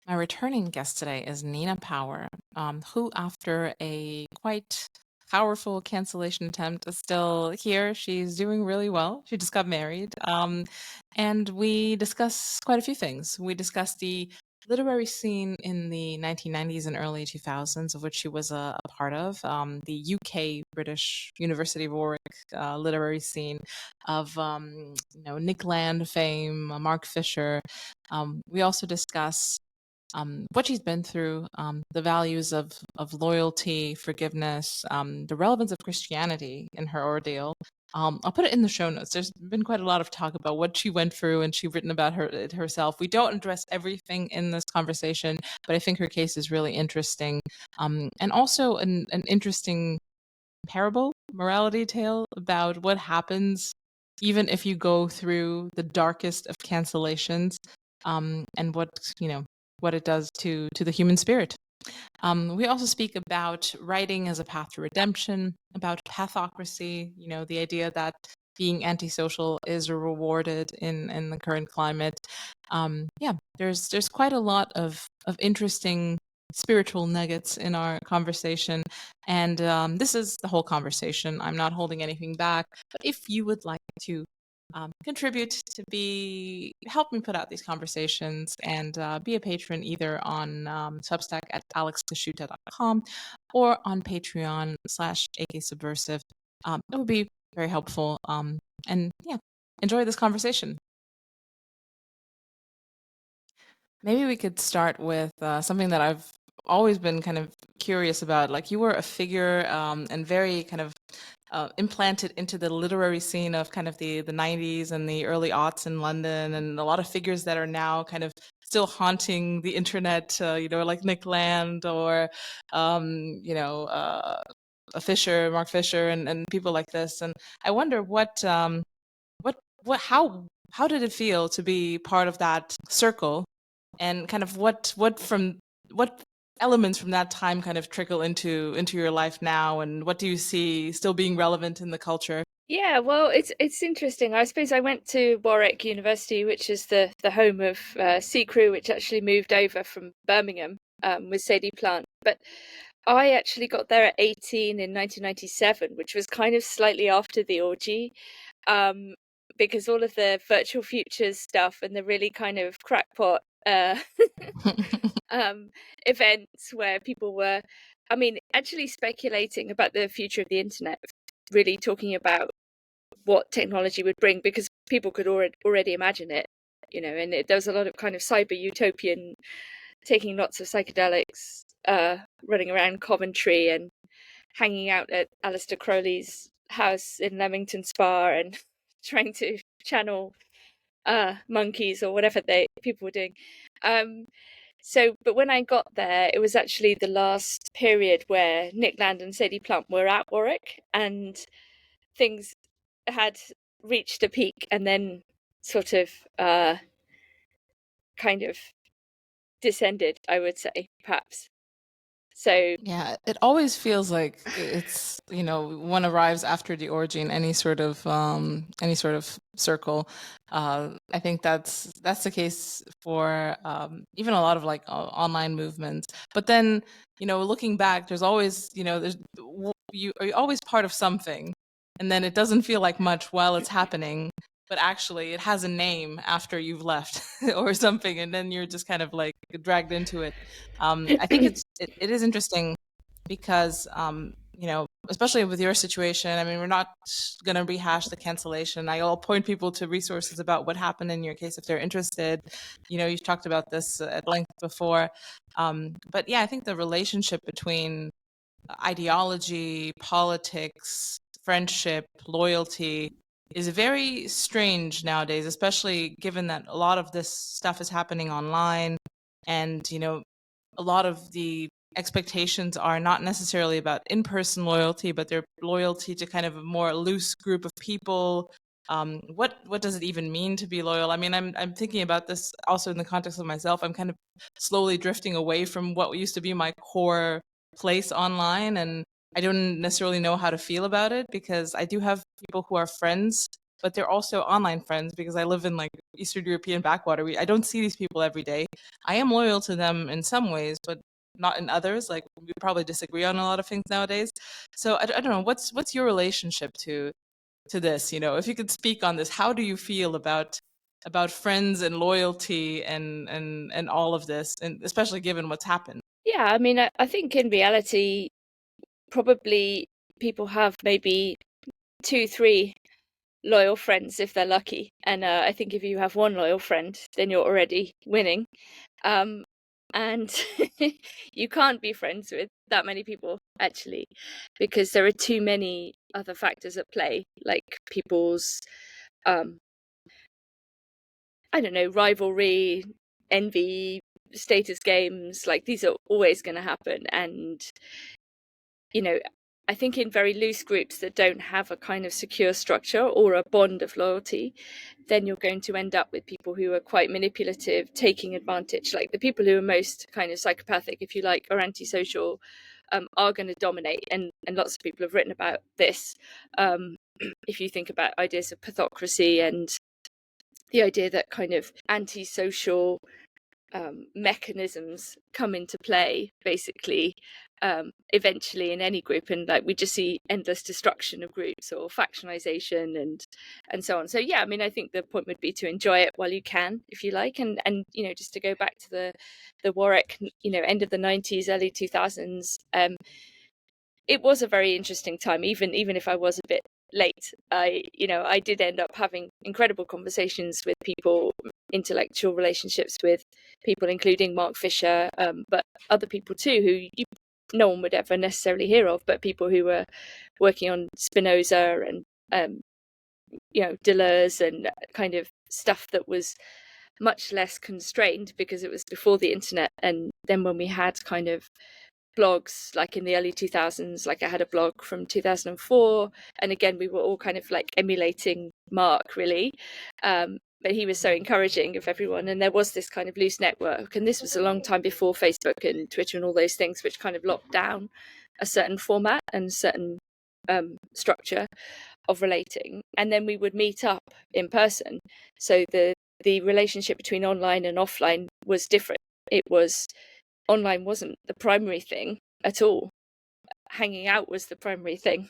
My returning guest today is Nina Power, who, after a quite powerful cancellation attempt, is still here. She's doing really well. She just got married. And we discuss quite a few things. We discuss the literary scene in the 1990s and early 2000s, of which she was a part of, the UK British University of Warwick literary scene of Nick Land fame, Mark Fisher. We also discuss what she's been through, the values of loyalty, forgiveness, the relevance of Christianity in her ordeal. I'll put it in the show notes. There's been quite a lot of talk about what she went through, and she's written about it herself. We don't address everything in this conversation, but I think her case is really interesting, and also an interesting parable, morality tale about what happens even if you go through the darkest of cancellations, and what it does to the human spirit. We also speak about writing as a path to redemption, about pathocracy, the idea that being antisocial is rewarded in the current climate. Yeah, there's quite a lot of interesting spiritual nuggets in our conversation, and this is the whole conversation. I'm not holding anything back, but if you would like to contribute to be help me put out these conversations and be a patron either on Substack at alexkashuta.com or on Patreon /AK Subversive. It would be very helpful. And yeah, enjoy this conversation. Maybe we could start with something that I've always been kind of curious about. Like, you were a figure and very kind of implanted into the literary scene of kind of the 90s and the early aughts in London, and a lot of figures that are now kind of still haunting the internet, like Nick Land or, a Fisher, Mark Fisher, and people like this. And I wonder how did it feel to be part of that circle, and kind of what elements from that time kind of trickle into your life now, and what do you see still being relevant in the culture? Yeah, well, it's interesting. I suppose I went to Warwick University, which is the home of Sea Crew, which actually moved over from Birmingham with Sadie Plant. But I actually got there at 18 in 1997, which was kind of slightly after the orgy, um, because all of the virtual futures stuff and the really kind of crackpot um, events where people were, I mean, actually speculating about the future of the internet, really talking about what technology would bring, because people could already imagine it, and there was a lot of kind of cyber utopian, taking lots of psychedelics, running around Coventry and hanging out at Aleister Crowley's house in Leamington Spa and trying to channel monkeys or whatever people were doing. But when I got there, it was actually the last period where Nick Land and Sadie Plant were at Warwick, and things had reached a peak and then sort of kind of descended, I would say, perhaps. So Yeah, it always feels like it's, one arrives after the orgy in any sort of circle. I think that's the case for even a lot of like online movements. But then, looking back, there's always, you're always part of something, and then it doesn't feel like much while it's happening, but actually it has a name after you've left or something, and then you're just kind of like dragged into it. I think it is interesting because especially with your situation. I mean, we're not going to rehash the cancellation. I'll point people to resources about what happened in your case if they're interested. You've talked about this at length before, but yeah, I think the relationship between ideology, politics, friendship, loyalty is very strange nowadays, especially given that a lot of this stuff is happening online, and a lot of the expectations are not necessarily about in-person loyalty, but they're loyalty to kind of a more loose group of people. What does it even mean to be loyal? I mean, I'm thinking about this also in the context of myself. I'm kind of slowly drifting away from what used to be my core place online, and I don't necessarily know how to feel about it, because I do have people who are friends but they're also online friends because I live in like Eastern European backwater. I don't see these people every day. I am loyal to them in some ways, but not in others. Like we probably disagree on a lot of things nowadays. So I don't know. What's your relationship to this? If you could speak on this, how do you feel about friends and loyalty and all of this, and especially given what's happened? Yeah, I mean, I think in reality, probably people have maybe 2, 3 loyal friends if they're lucky. And I think if you have one loyal friend, then you're already winning. Um, and you can't be friends with that many people, actually, because there are too many other factors at play, like people's, I don't know, rivalry, envy, status games. Like these are always going to happen. And I think in very loose groups that don't have a kind of secure structure or a bond of loyalty, then you're going to end up with people who are quite manipulative, taking advantage. Like the people who are most kind of psychopathic, if you like, or antisocial, are going to dominate. And lots of people have written about this. If you think about ideas of pathocracy and the idea that kind of antisocial mechanisms come into play, basically, eventually in any group, and like we just see endless destruction of groups or factionalization and so on. So yeah, I mean, I think the point would be to enjoy it while you can, if you like, and just to go back to the Warwick, end of the 90s, early 2000s. It was a very interesting time, even if I was a bit late. I did end up having incredible conversations with people, intellectual relationships with people, including Mark Fisher, but other people too, who no one would ever necessarily hear of, but people who were working on Spinoza and Deleuze and kind of stuff that was much less constrained because it was before the internet. And then when we had kind of blogs, like in the early 2000s, like I had a blog from 2004, and again we were all kind of like emulating Mark, really, but he was so encouraging of everyone, and there was this kind of loose network. And this was a long time before Facebook and Twitter and all those things, which kind of locked down a certain format and certain structure of relating. And then we would meet up in person, so the relationship between online and offline was different. It was Online wasn't the primary thing at all. Hanging out was the primary thing.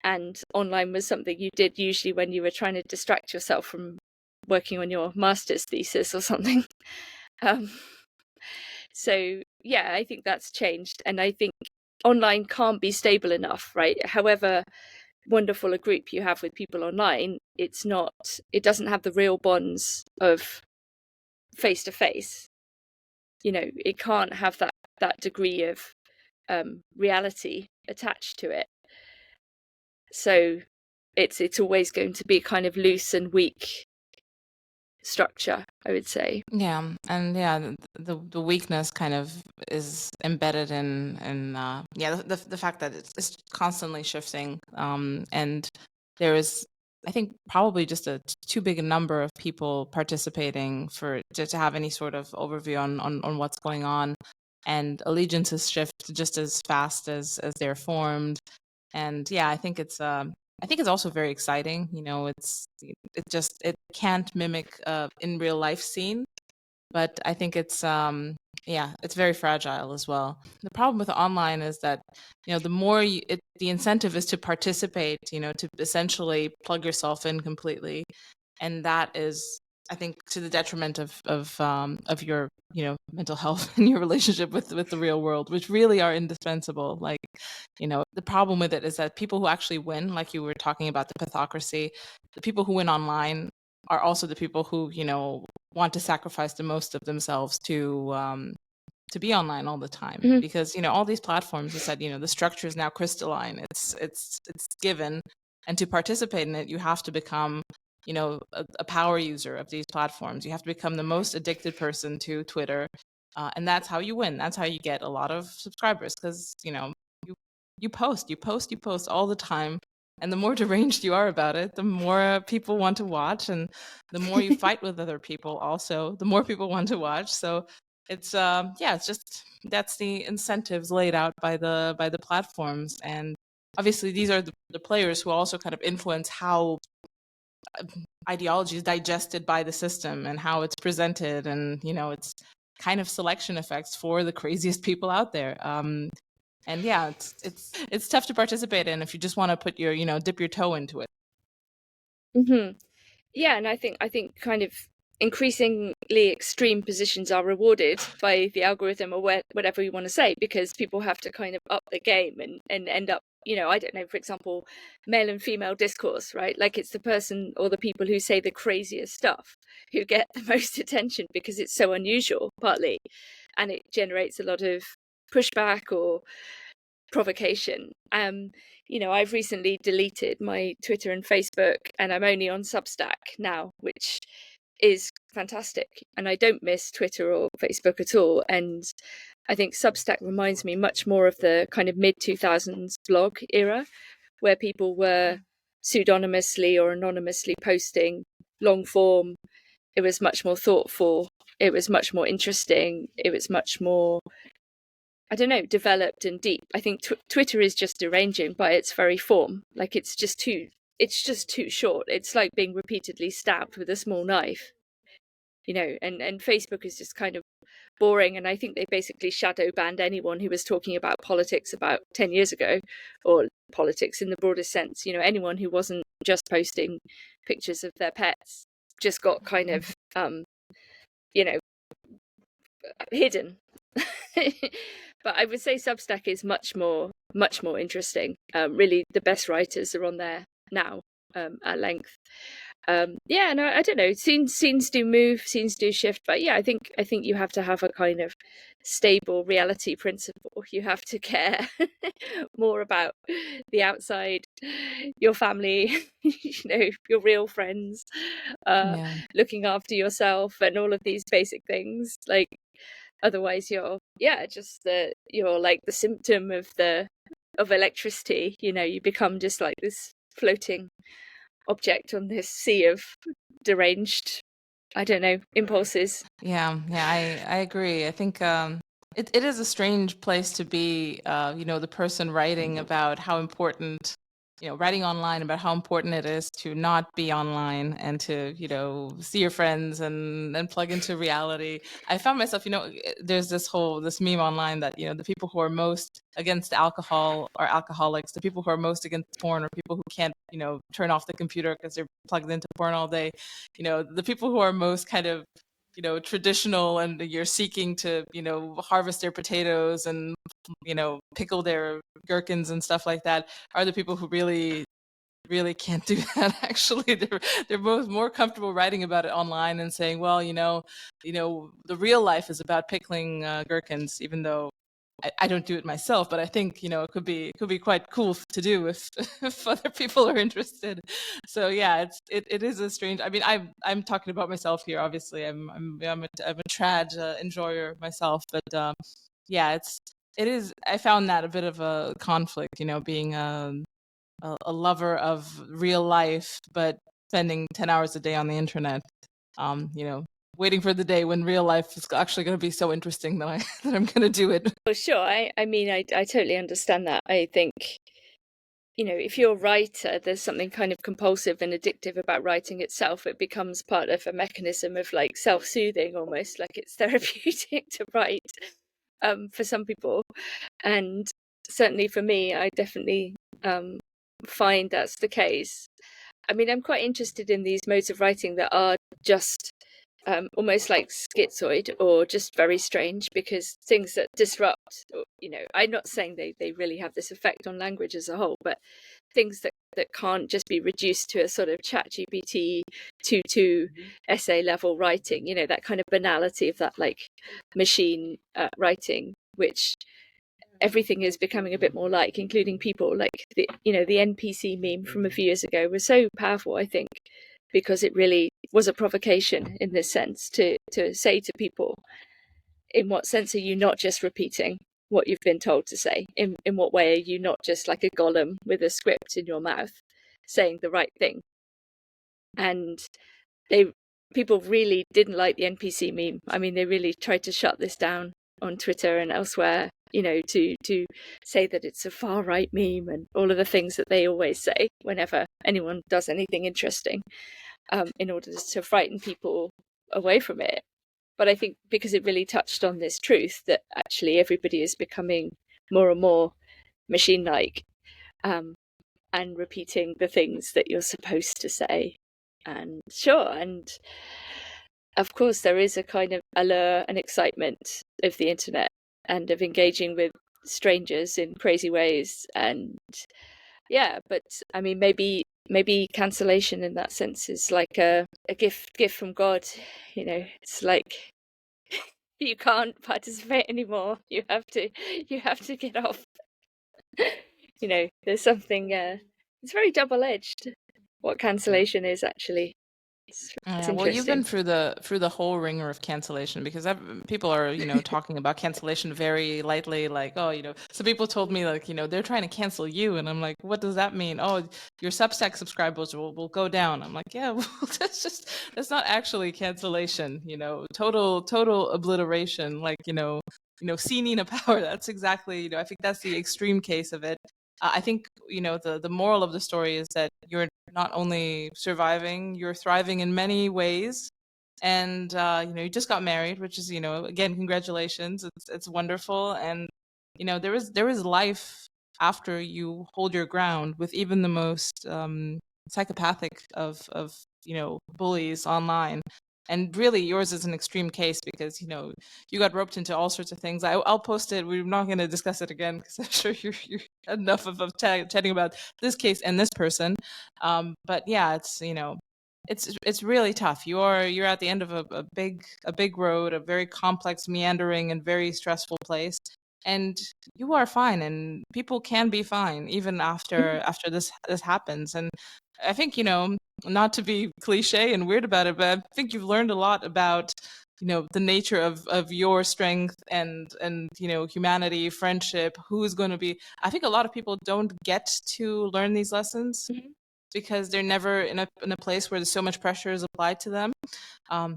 And online was something you did usually when you were trying to distract yourself from working on your master's thesis or something. So, yeah, I think that's changed. And I think online can't be stable enough, right? However wonderful a group you have with people online, it doesn't have the real bonds of face to face. It can't have that degree of reality attached to it. So it's always going to be kind of loose and weak structure, I would say. Yeah, and yeah, the weakness kind of is embedded in the fact that it's constantly shifting, and there is, I think, probably just a too big a number of people participating for to have any sort of overview on what's going on, and allegiances shift just as fast as they're formed, and yeah, I think it's also very exciting. It can't mimic in real life scene, but I think it's very fragile as well. The problem with online is that the more the incentive is to participate, to essentially plug yourself in completely, and that is, I think, to the detriment of your mental health and your relationship with the real world, which really are indispensable. Like, the problem with it is that people who actually win, like you were talking about the pathocracy, the people who win online are also the people who want to sacrifice the most of themselves to be online all the time, Mm-hmm. because all these platforms, you said, the structure is now crystalline. It's given, and to participate in it, you have to become a power user of these platforms. You have to become the most addicted person to Twitter, and that's how you win. That's how you get a lot of subscribers, because you post all the time, and the more deranged you are about it, the more people want to watch, and the more you fight with other people, also the more people want to watch. So it's just, that's the incentives laid out by the platforms, and obviously these are the players who also kind of influence how ideology is digested by the system and how it's presented, and it's kind of selection effects for the craziest people out there. And yeah, it's tough to participate in if you just want to put your dip your toe into it. Mm-hmm. Yeah, and I think kind of increasingly extreme positions are rewarded by the algorithm, or whatever you want to say, because people have to kind of up the game and end up, I don't know, for example, male and female discourse, right? Like it's the person or the people who say the craziest stuff who get the most attention because it's so unusual, partly, and it generates a lot of pushback or provocation. I've recently deleted my Twitter and Facebook, and I'm only on Substack now, which is fantastic. And I don't miss Twitter or Facebook at all. And I think Substack reminds me much more of the kind of mid 2000s blog era, where people were pseudonymously or anonymously posting long form. It was much more thoughtful. It was much more interesting. It was much more, I don't know, developed and deep. I think Twitter is just deranging by its very form. Like it's just too short. It's like being repeatedly stabbed with a small knife, and Facebook is just kind of boring. And I think they basically shadow banned anyone who was talking about politics about 10 years ago, or politics in the broadest sense. Anyone who wasn't just posting pictures of their pets just got kind of, hidden. But I would say Substack is much more interesting. Really, the best writers are on there now, at length. Yeah, no, I don't know. Scenes do move, scenes do shift, but yeah, I think you have to have a kind of stable reality principle. You have to care more about the outside, your family, your real friends, Yeah. looking after yourself, and all of these basic things. Like, otherwise you're like the symptom of electricity. You become just like this floating object on this sea of deranged, I don't know, impulses. Yeah, I agree. I think it is a strange place to be. The person writing about how important, writing online about how important it is to not be online and to, see your friends and plug into reality. I found myself, there's this meme online that, the people who are most against alcohol are alcoholics. The people who are most against porn are people who can't, turn off the computer because they're plugged into porn all day. The people who are most kind of traditional and you're seeking to harvest their potatoes and pickle their gherkins and stuff like that are the people who really can't do that. Actually, they're both more comfortable writing about it online and saying, well, the real life is about pickling gherkins, even though I don't do it myself, but I think it could be quite cool to do if if other people are interested. So yeah, it is a strange. I mean, I'm talking about myself here. Obviously, I'm a trad enjoyer myself, but yeah, it is. I found that a bit of a conflict. Being a lover of real life, but spending 10 hours a day on the internet. Waiting for the day when real life is actually going to be so interesting that that I'm going to do it. Well, sure. I mean, I totally understand that. I think, if you're a writer, there's something kind of compulsive and addictive about writing itself. It becomes part of a mechanism of like self-soothing, almost like it's therapeutic to write, for some people. And certainly for me, I definitely find that's the case. I mean, I'm quite interested in these modes of writing that are just almost like schizoid or just very strange, because things that disrupt, I'm not saying they really have this effect on language as a whole, but things that can't just be reduced to a sort of ChatGPT 2.2 essay level writing, that kind of banality of that like machine writing, which everything is becoming a bit more like, including people. Like the NPC meme from a few years ago was so powerful, I think, because it really was a provocation in this sense to say to people, in what sense are you not just repeating what you've been told to say? In what way are you not just like a golem with a script in your mouth saying the right thing? And people really didn't like the NPC meme. I mean, they really tried to shut this down on Twitter and elsewhere. to say that it's a far right meme and all of the things that they always say whenever anyone does anything interesting, in order to frighten people away from it. But I think because it really touched on this truth that actually everybody is becoming more and more machine-like, and repeating the things that you're supposed to say. And sure, and of course there is a kind of allure and excitement of the internet and of engaging with strangers in crazy ways. And yeah, but I mean, maybe cancellation in that sense is like a gift from God. It's like you can't participate anymore. You have to get off. There's something. It's very double-edged. What cancellation is actually. It's Yeah, well, you've been interesting. through the whole ringer of cancellation because people are, talking about cancellation very lightly, like, oh, some people told me like, they're trying to cancel you, and I'm like, what does that mean? Oh, your Substack subscribers will go down. I'm like, yeah, well, that's not actually cancellation, total obliteration, like, see Nina Power. That's exactly, I think that's the extreme case of it. I think the moral of the story is that you're not only surviving, you're thriving in many ways. And you just got married, which is again, congratulations. It's wonderful. And there is life after you hold your ground with even the most psychopathic of bullies online. And really, yours is an extreme case because you got roped into all sorts of things. I'll post it. We're not going to discuss it again because I'm sure you're enough of chatting about this case and this person. But yeah, it's really tough. You're at the end of a big road, a very complex, meandering, and very stressful place. And you are fine, and people can be fine even after this happens. And I think not to be cliche and weird about it, but I think you've learned a lot about the nature of your strength and humanity, friendship, who's going to be. I think a lot of people don't get to learn these lessons Mhm. because they're never in a place where there's so much pressure is applied to them.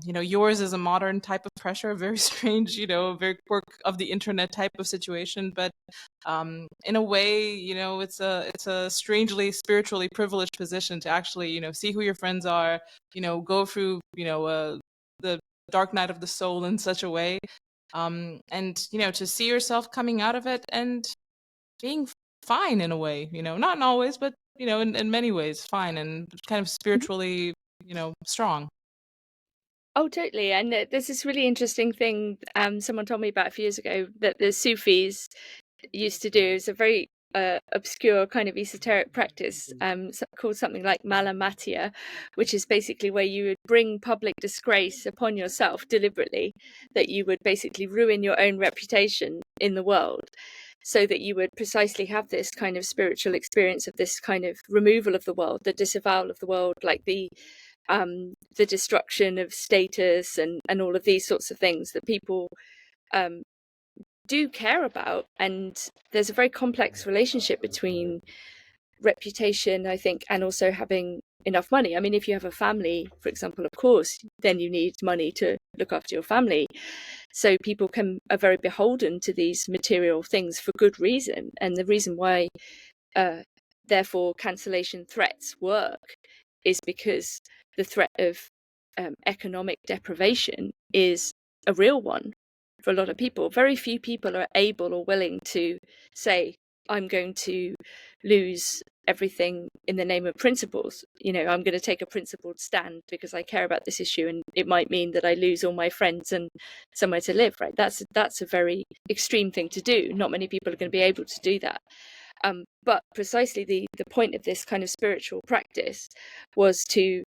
Yours is a modern type of pressure, very strange, very quirk of the internet type of situation. But in a way, it's a strangely spiritually privileged position to actually, see who your friends are, go through, the dark night of the soul in such a way, and to see yourself coming out of it and being fine in a way, not in always, but in many ways, fine and kind of Mhm. spiritually, strong. Oh, totally. And there's this really interesting thing someone told me about a few years ago that the Sufis used to do. Is a very obscure kind of esoteric practice called something like malamatia, which is basically where you would bring public disgrace upon yourself deliberately, that you would basically ruin your own reputation in the world, so that you would precisely have this kind of spiritual experience of this kind of removal of the world, the disavowal of the world, like the destruction of status and all of these sorts of things that people um, do care about. And there's a very complex relationship between reputation, I think, and also having enough money. I mean, if you have a family, for example, of course, then you need money to look after your family. So people are very beholden to these material things for good reason. And the reason why, therefore, cancellation threats work is because the threat of economic deprivation is a real one for a lot of people. Very few people are able or willing to say, I'm going to lose everything in the name of principles. I'm going to take a principled stand because I care about this issue, and it might mean that I lose all my friends and somewhere to live, right? That's a very extreme thing to do. Not many people are going to be able to do that. But precisely the point of this kind of spiritual practice was to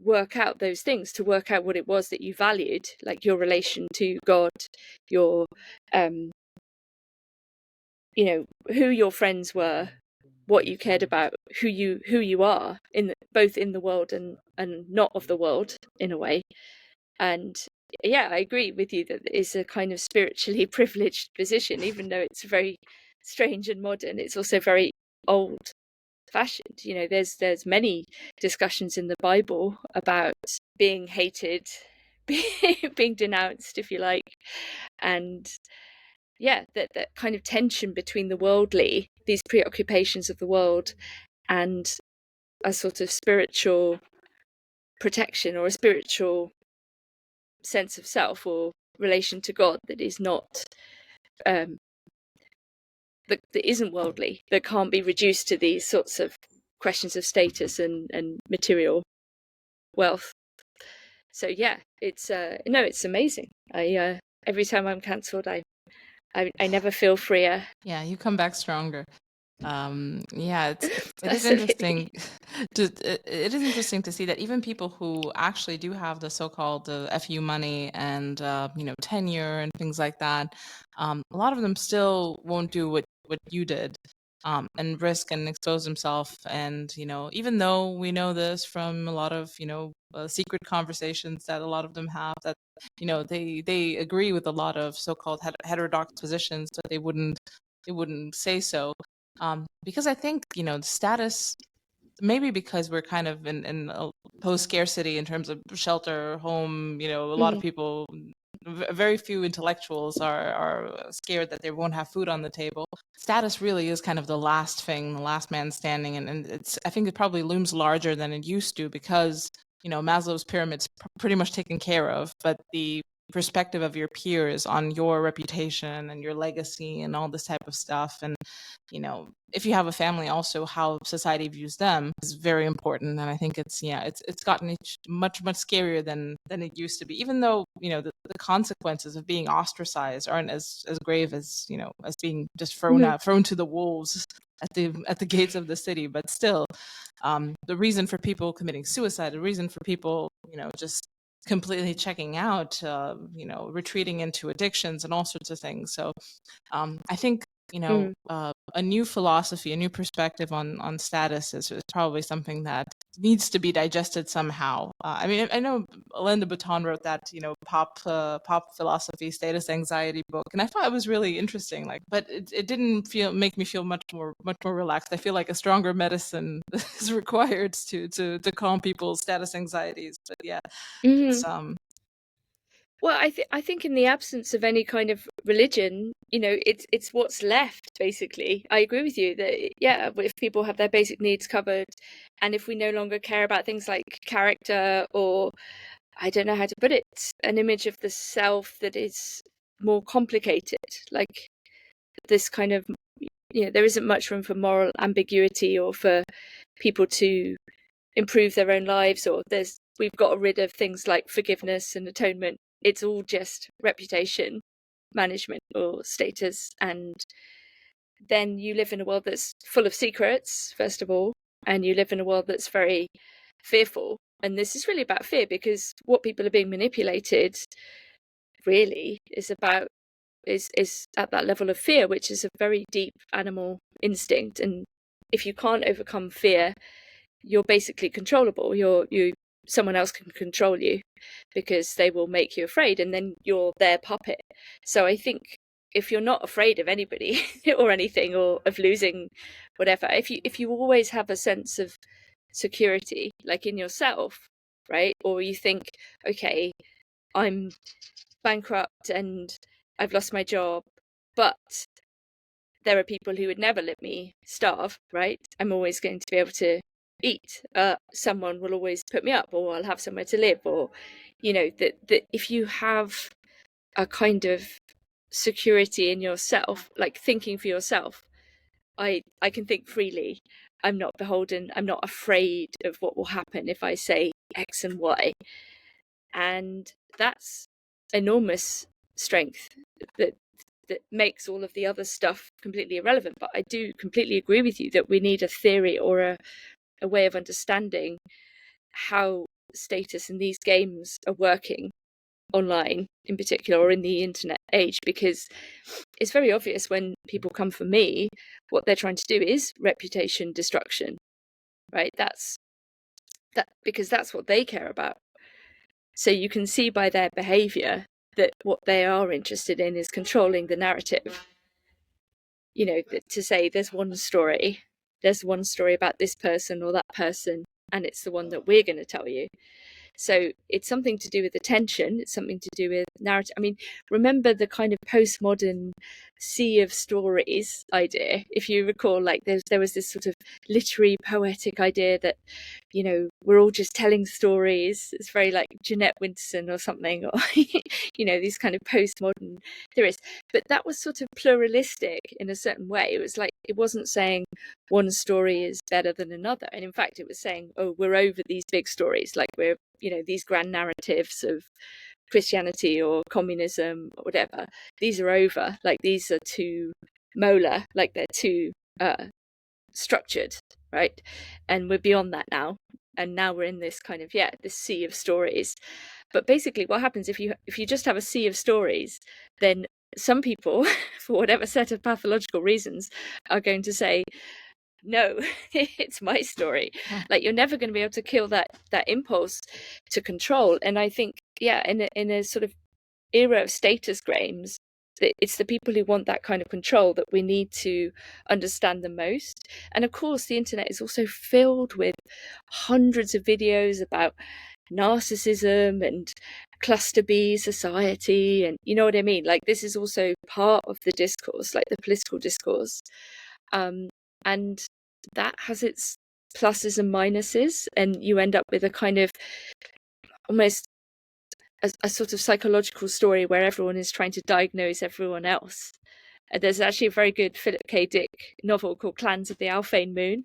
work out those things, to work out what it was that you valued, like your relation to God, your who your friends were, what you cared about, who you are both in the world and not of the world in a way. And yeah, I agree with you that it's a kind of spiritually privileged position, even though it's very strange and modern. It's also very old fashioned. There's many discussions in the Bible about being hated, being denounced, if you like, and that kind of tension between the worldly, these preoccupations of the world, and a sort of spiritual protection or a spiritual sense of self or relation to God that is not that isn't worldly, that can't be reduced to these sorts of questions of status and material wealth. So yeah, it's it's amazing. I every time I'm cancelled, I never feel freer. Yeah, you come back stronger. Yeah, it is interesting Absolutely. it is interesting to see that even people who actually do have the so-called FU money and tenure and things like that, a lot of them still won't do what you did, and risk and expose themselves. And even though we know this from a lot of secret conversations that a lot of them have, that they agree with a lot of so-called heterodox positions, but they wouldn't say so, because I think the status, maybe because we're kind of in a post scarcity in terms of shelter, home. A lot of Mm, people, very few intellectuals are scared that they won't have food on the table. Status really is kind of the last thing, the last man standing, and I think it probably looms larger than it used to, because Maslow's pyramid's pretty much taken care of, but the perspective of your peers on your reputation and your legacy and all this type of stuff, and if you have a family, also how society views them is very important. And I think it's gotten much scarier than it used to be, even though the consequences of being ostracized aren't as grave as as being just mm, thrown to the wolves at the gates of the city. But still, the reason for people committing suicide, the reason for people just completely checking out, retreating into addictions and all sorts of things. So I think mm, a new philosophy, a new perspective on status is probably something that needs to be digested somehow. I mean, I know Linda Bouton wrote that pop philosophy, status anxiety book, and I thought it was really interesting. Like, but it didn't make me feel much more relaxed. I feel like a stronger medicine is required to calm people's status anxieties. But yeah, mm. it's Well, I think in the absence of any kind of religion, it's what's left basically. I agree with you that yeah, if people have their basic needs covered, and if we no longer care about things like character, or I don't know how to put it, an image of the self that is more complicated, like this kind of, there isn't much room for moral ambiguity or for people to improve their own lives, or we've got rid of things like forgiveness and atonement. It's all just reputation management or status. And then you live in a world that's full of secrets, first of all, and you live in a world that's very fearful. And this is really about fear, because what people are being manipulated really is at that level of fear, which is a very deep animal instinct. And if you can't overcome fear, you're basically controllable. You someone else can control you, because they will make you afraid, and then you're their puppet. So I think if you're not afraid of anybody or anything, or of losing whatever, if you always have a sense of security, like in yourself, right? Or you think, okay, I'm bankrupt and I've lost my job, but there are people who would never let me starve, right? I'm always going to be able to eat. Someone will always put me up, or I'll have somewhere to live, or that if you have a kind of security in yourself, like thinking for yourself, I can think freely. I'm not beholden. I'm not afraid of what will happen if I say X and Y, and that's enormous strength that makes all of the other stuff completely irrelevant. But I do completely agree with you that we need a theory or a way of understanding how status in these games are working online in particular, or in the internet age, because it's very obvious when people come for me, what they're trying to do is reputation destruction, right? That's because that's what they care about. So you can see by their behavior that what they are interested in is controlling the narrative. To say there's one story about this person or that person, and it's the one that we're going to tell you. So it's something to do with attention. It's something to do with narrative. I mean, remember the kind of postmodern sea of stories idea. If you recall, like there was this sort of literary poetic idea that, you know, we're all just telling stories. It's very like Jeanette Winterson or something, or you know, these kind of postmodern theories. But that was sort of pluralistic in a certain way. It was like, it wasn't saying one story is better than another, and in fact it was saying, oh, we're over these big stories, like we're, you know, these grand narratives of Christianity or communism or whatever, these are over, like these are too molar, like they're too structured, right? And we're beyond that now, and now we're in this kind of, yeah, this sea of stories. But basically what happens if you just have a sea of stories, then some people for whatever set of pathological reasons are going to say, no, it's my story. Like, you're never going to be able to kill that impulse to control. And I think, yeah, in a sort of era of status games, it's the people who want that kind of control that we need to understand the most. And of course the internet is also filled with hundreds of videos about narcissism and cluster B society, and you know what I mean, like this is also part of the discourse, like the political discourse. And that has its pluses and minuses, and you end up with a kind of almost a sort of psychological story where everyone is trying to diagnose everyone else. There's actually a very good Philip K. Dick novel called Clans of the Alphane Moon,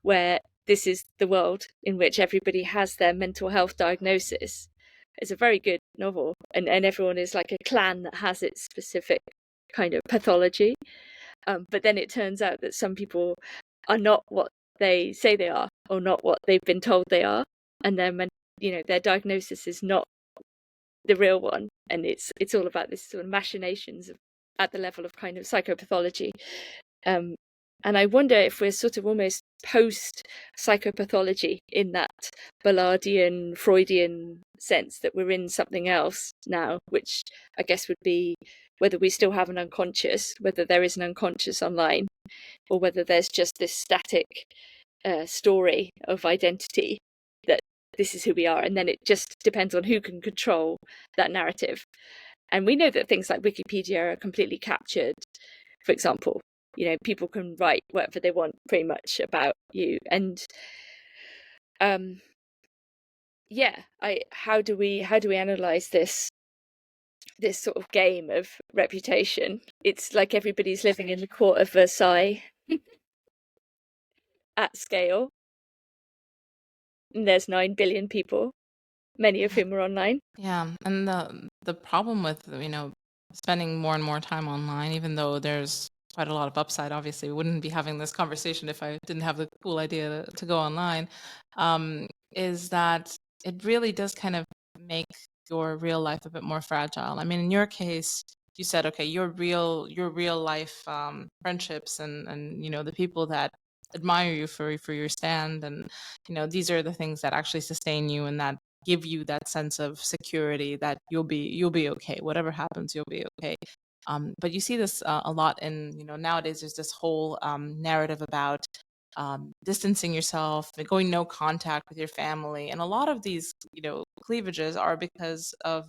where this is the world in which everybody has their mental health diagnosis. It's a very good novel, and everyone is like a clan that has its specific kind of pathology. But then it turns out that some people are not what they say they are, or not what they've been told they are, and their diagnosis is not the real one, and it's all about this sort of machinations at the level of kind of psychopathology. And I wonder if we're sort of almost post psychopathology in that Ballardian, Freudian sense, that we're in something else now, which I guess would be whether we still have an unconscious, whether there is an unconscious online, or whether there's just this static story of identity that this is who we are, and then it just depends on who can control that narrative. And we know that things like Wikipedia are completely captured, for example. You know, people can write whatever they want pretty much about you. And how do we analyze this sort of game of reputation? It's like everybody's living in the court of Versailles at scale. And there's 9 billion people, many of whom are online. Yeah, and the problem with, you know, spending more and more time online, even though there's quite a lot of upside, obviously we wouldn't be having this conversation if I didn't have the cool idea to go online, is that it really does kind of make your real life a bit more fragile. I mean, in your case, you said, okay, your real life friendships and you know, the people that admire you for your stand, and you know, these are the things that actually sustain you and that give you that sense of security that you'll be okay. Whatever happens, you'll be okay. But you see this a lot in, you know, nowadays there's this whole narrative about distancing yourself, going no contact with your family, and a lot of these, you know, cleavages are because of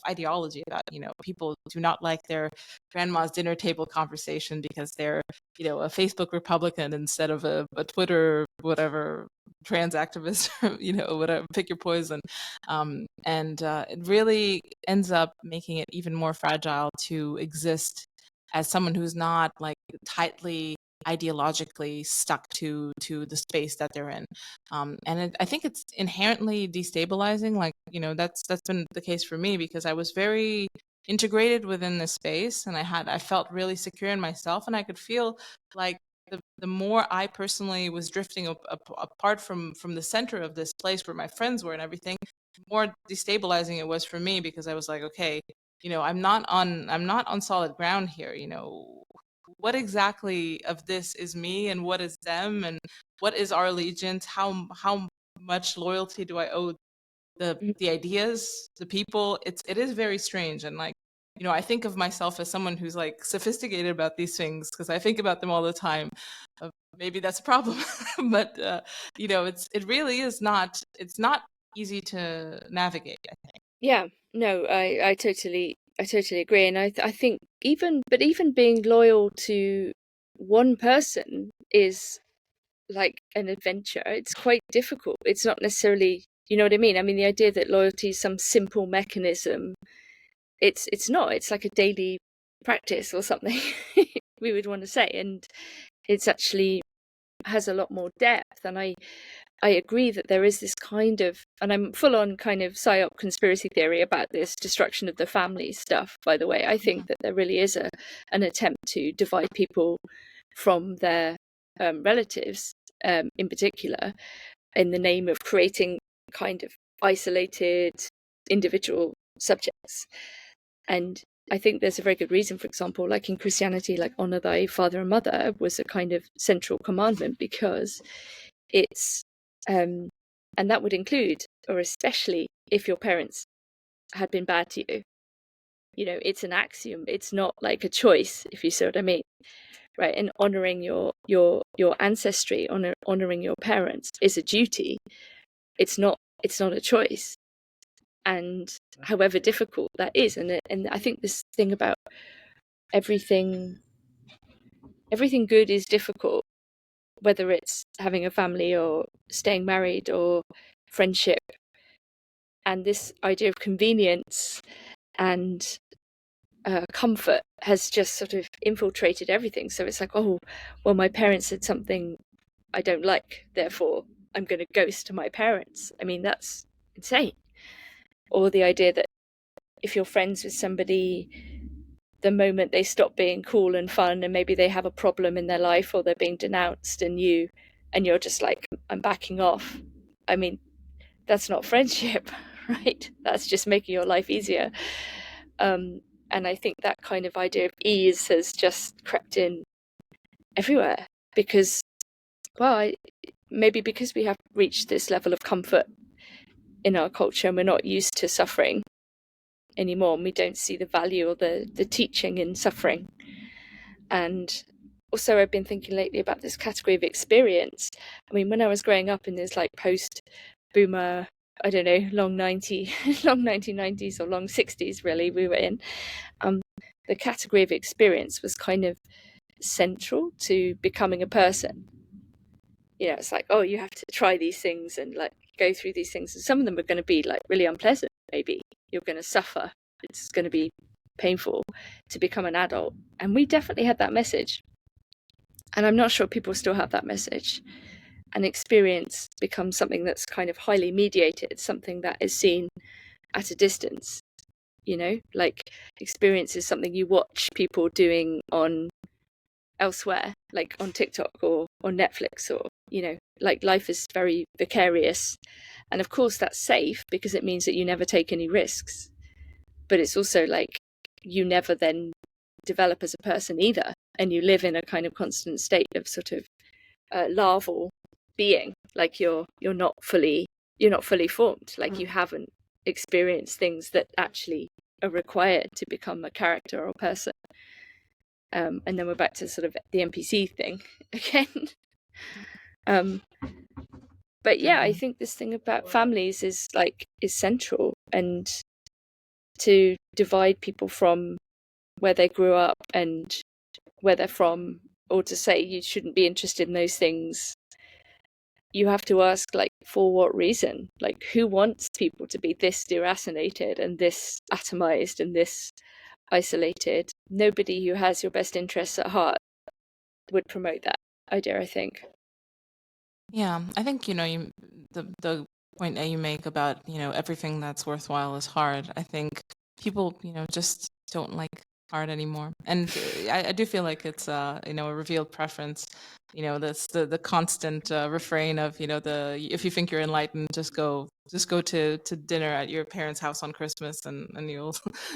ideology about, you know, people do not like their grandma's dinner table conversation because they're, you know, a Facebook Republican instead of a Twitter whatever trans activist, you know, whatever, pick your poison. And it really ends up making it even more fragile to exist as someone who's not like tightly ideologically stuck to the space that they're in. I think it's inherently destabilizing. Like, you know, that's been the case for me because I was very integrated within this space, and I felt really secure in myself, and I could feel like the more I personally was drifting apart from the center of this place where my friends were and everything, the more destabilizing it was for me, because I was like, okay, you know, I'm not on solid ground here. You know, what exactly of this is me and what is them, and what is our allegiance? How much loyalty do I owe the ideas, the people? It is very strange. And like, you know, I think of myself as someone who's like sophisticated about these things because I think about them all the time. Maybe that's a problem, but you know, it really is not. It's not easy to navigate, I think. Yeah, no, I totally agree, and I think even being loyal to one person is like an adventure. It's quite difficult. It's not necessarily, you know what I mean? I mean, the idea that loyalty is some simple mechanism, it's not. It's like a daily practice or something we would want to say, and it's actually has a lot more depth. And I agree that there is this kind of, and I'm full on kind of psyop conspiracy theory about this destruction of the family stuff, by the way. I think that there really is an attempt to divide people from their relatives, in particular, in the name of creating kind of isolated individual subjects. And I think there's a very good reason, for example, like in Christianity, like honor thy father and mother was a kind of central commandment, because it's and that would include, or especially if your parents had been bad to you. You know, it's an axiom. It's not like a choice, if you see what I mean, right? And honoring your ancestry, honoring your parents is a duty. It's not a choice. And however difficult that is, and I think this thing about everything good is difficult, whether it's having a family or staying married or friendship. And this idea of convenience and comfort has just sort of infiltrated everything. So it's like, oh, well, my parents said something I don't like, therefore I'm going to ghost my parents. I mean, that's insane. Or the idea that if you're friends with somebody, the moment they stop being cool and fun, and maybe they have a problem in their life, or they're being denounced, and you're just like, I'm backing off. I mean, that's not friendship, right? That's just making your life easier. And I think that kind of idea of ease has just crept in everywhere, because, well, maybe because we have reached this level of comfort in our culture and we're not used to suffering anymore, and we don't see the value or the teaching in suffering. And also, I've been thinking lately about this category of experience. I mean, when I was growing up in this like post-boomer, I don't know, long 1990s or long 60s, really, we were in, the category of experience was kind of central to becoming a person. You know, it's like, oh, you have to try these things and like go through these things, and some of them are going to be like really unpleasant. Maybe you're going to suffer. It's going to be painful to become an adult. And we definitely had that message, and I'm not sure people still have that message. And experience becomes something that's kind of highly mediated, something that is seen at a distance. You know, like experience is something you watch people doing on elsewhere, like on TikTok or on Netflix, or, you know, like life is very vicarious. And of course that's safe because it means that you never take any risks. But it's also like you never then develop as a person either, and you live in a kind of constant state of sort of larval being, like you're not fully formed, like you haven't experienced things that actually are required to become a character or person. And then we're back to sort of the NPC thing again. But yeah, I think this thing about families is central, and to divide people from where they grew up and where they're from, or to say you shouldn't be interested in those things, you have to ask, like, for what reason? Like, who wants people to be this deracinated and this atomized and this isolated? Nobody who has your best interests at heart would promote that idea, I think. Yeah, I think, the point that you make about, everything that's worthwhile is hard. I think people, just don't like hard anymore. And I do feel like it's a revealed preference. This the constant refrain of, the if you think you're enlightened, just go to dinner at your parents' house on Christmas, and you'll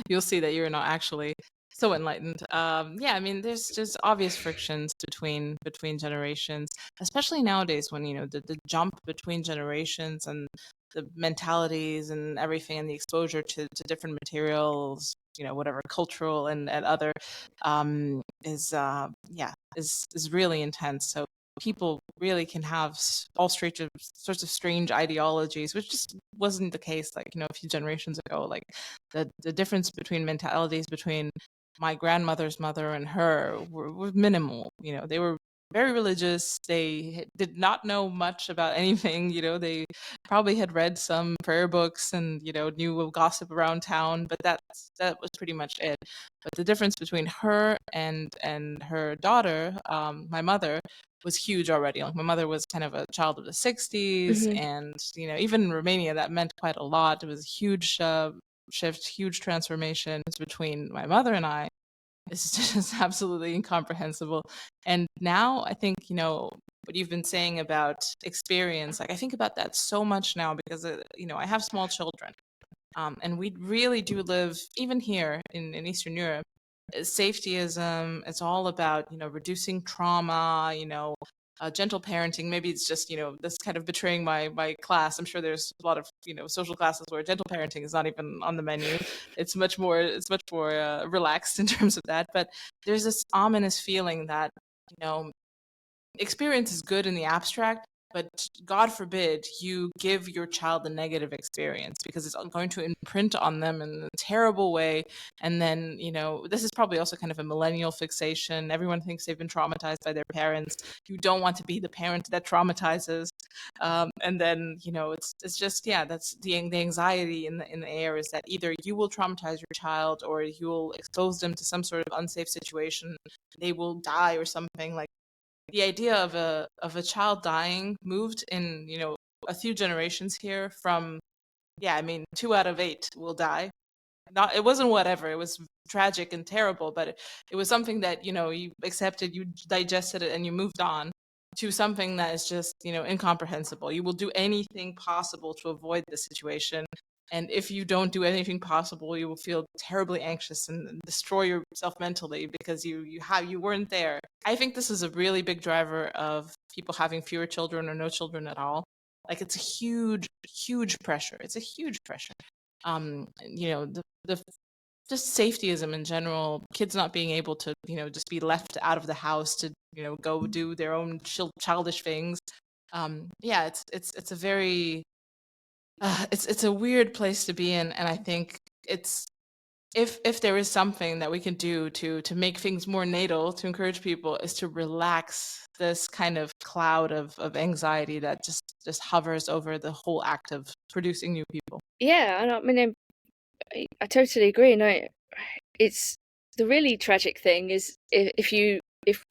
you'll see that you're not actually so enlightened. Yeah, I mean, there's just obvious frictions between generations, especially nowadays when the jump between generations and the mentalities and everything, and the exposure to different materials, whatever cultural and other, is really intense. So people really can have all sorts of strange ideologies, which just wasn't the case, like, a few generations ago. Like, the difference between mentalities between my grandmother's mother and her were minimal. They were very religious. They did not know much about anything. They probably had read some prayer books and knew of gossip around town, but that was pretty much it. But the difference between her and her daughter, my mother, was huge already. Like, my mother was kind of a child of the 60s, Mm-hmm. and even in Romania that meant quite a lot. It was a huge shift, huge transformation between my mother and I. It's just absolutely incomprehensible. And now I think, what you've been saying about experience, like, I think about that so much now because, I have small children. And we really do live, even here in Eastern Europe, safetyism. It's all about, reducing trauma, gentle parenting. Maybe it's just, this kind of betraying my class. I'm sure there's a lot of, social classes where gentle parenting is not even on the menu. It's much more relaxed in terms of that. But there's this ominous feeling that, you know, experience is good in the abstract, but God forbid you give your child a negative experience, because it's going to imprint on them in a terrible way. And then, this is probably also kind of a millennial fixation. Everyone thinks they've been traumatized by their parents. You don't want to be the parent that traumatizes. And then, it's just, yeah, that's the anxiety in the air, is that either you will traumatize your child or you will expose them to some sort of unsafe situation. They will die or something. Like, the idea of a child dying moved in, a few generations here from, yeah, I mean, 2 out of 8 will die. Not, it wasn't whatever, it was tragic and terrible, but it was something that, you accepted, you digested it, and you moved on to something that is just, incomprehensible. You will do anything possible to avoid this situation. And if you don't do anything possible, you will feel terribly anxious and destroy yourself mentally because you weren't there. I think this is a really big driver of people having fewer children or no children at all. Like, it's a huge, huge pressure. It's a huge pressure. The just safetyism in general, kids not being able to, just be left out of the house to, go do their own childish things. Yeah, it's a very it's a weird place to be in, and I think it's, if there is something that we can do to make things more natal, to encourage people, is to relax this kind of cloud of anxiety that just hovers over the whole act of producing new people. Yeah, and I mean, I totally agree. And it's the really tragic thing is if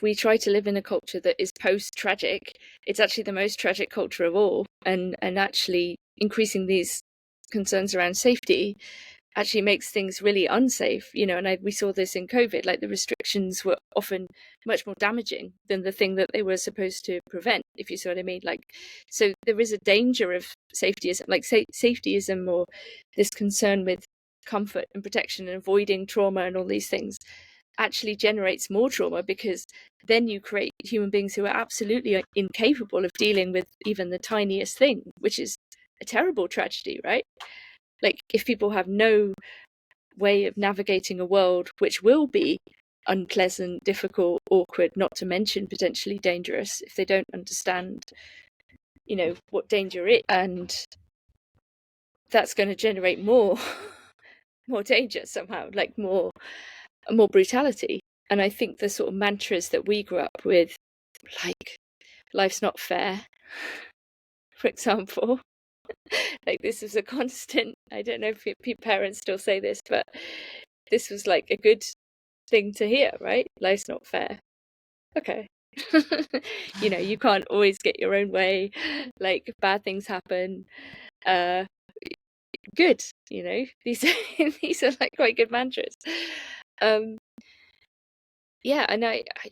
we try to live in a culture that is post-tragic, it's actually the most tragic culture of all, and actually increasing these concerns around safety actually makes things really unsafe, and we saw this in COVID. Like, the restrictions were often much more damaging than the thing that they were supposed to prevent, if you see what I mean. Like, so there is a danger of safetyism, like safetyism, or this concern with comfort and protection and avoiding trauma and all these things actually generates more trauma, because then you create human beings who are absolutely incapable of dealing with even the tiniest thing, which is a terrible tragedy, right? Like, if people have no way of navigating a world which will be unpleasant, difficult, awkward, not to mention potentially dangerous, if they don't understand, what danger is, and that's going to generate more danger somehow, like more brutality. And I think the sort of mantras that we grew up with, like, life's not fair, for example, like, this is a constant. I don't know if parents still say this, but this was like a good thing to hear, right? Life's not fair. Okay. You can't always get your own way, like, bad things happen. Good, these these are like quite good mantras. Yeah, and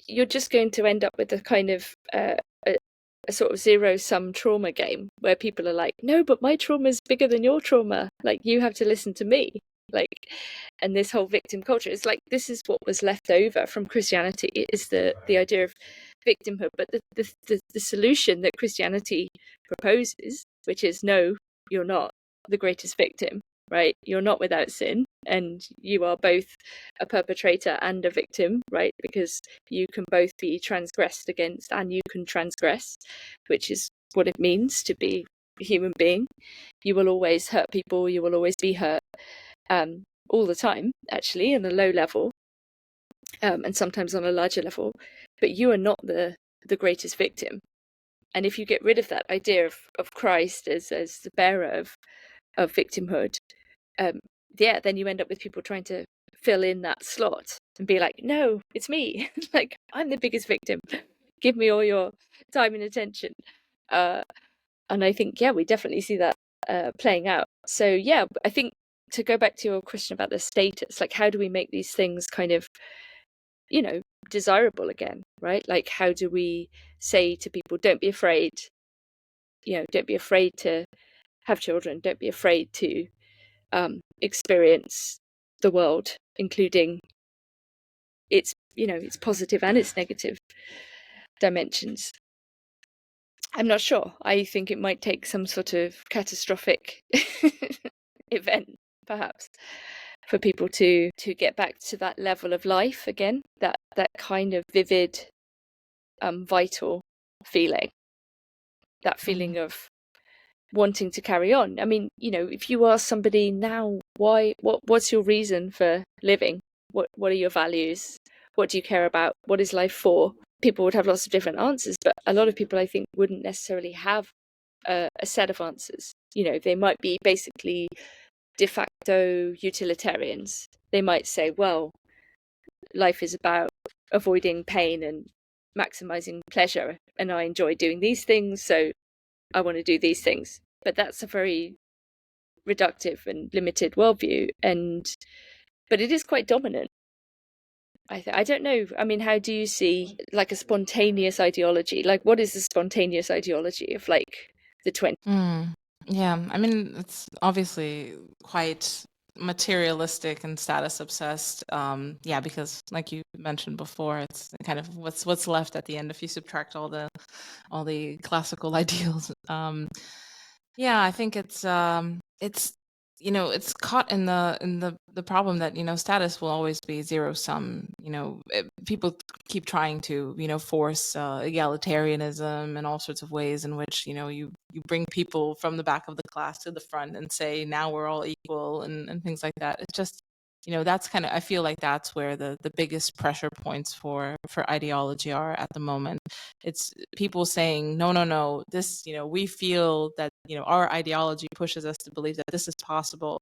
you're just going to end up with a kind of a sort of zero-sum trauma game where people are like, no, but my trauma is bigger than your trauma. Like, you have to listen to me. Like, and this whole victim culture is like, this is what was left over from Christianity, is the idea of victimhood. But the solution that Christianity proposes, which is, no, you're not the greatest victim, right? You're not without sin. and you are both a perpetrator and a victim, right? Because you can both be transgressed against and you can transgress, which is what it means to be a human being. You will always hurt people, you will always be hurt, all the time, actually, on a low level, and sometimes on a larger level, but you are not the greatest victim. And if you get rid of that idea of Christ as the bearer of victimhood, then you end up with people trying to fill in that slot and be like, no, it's me. Like, I'm the biggest victim. Give me all your time and attention. And I think, we definitely see that playing out. So, I think to go back to your question about the status, like, how do we make these things kind of, desirable again, right? Like, how do we say to people, don't be afraid, don't be afraid to have children, don't be afraid to experience the world, including its positive and its negative dimensions. I'm not sure. I think it might take some sort of catastrophic event, perhaps, for people to get back to that level of life again, that kind of vivid, vital feeling, that feeling of wanting to carry on. I mean, if you ask somebody now, what's your reason for living? What are your values? What do you care about? What is life for? People would have lots of different answers, but a lot of people, I think, wouldn't necessarily have a set of answers. They might be basically de facto utilitarians. They might say, well, life is about avoiding pain and maximizing pleasure, and I enjoy doing these things, so I want to do these things. But that's a very reductive and limited worldview, but it is quite dominant. I don't know. I mean, how do you see like a spontaneous ideology? Like, what is the spontaneous ideology of like the 20s? Yeah, I mean, it's obviously quite materialistic and status obsessed. Because like you mentioned before, it's kind of what's left at the end if you subtract all the classical ideals. I think it's it's caught in the problem that status will always be zero sum. People keep trying to force egalitarianism and all sorts of ways in which you bring people from the back of the class to the front and say now we're all equal and things like that. It's just that's kind of, I feel like that's where the biggest pressure points for ideology are at the moment. It's people saying no, this we feel that our ideology pushes us to believe that this is possible.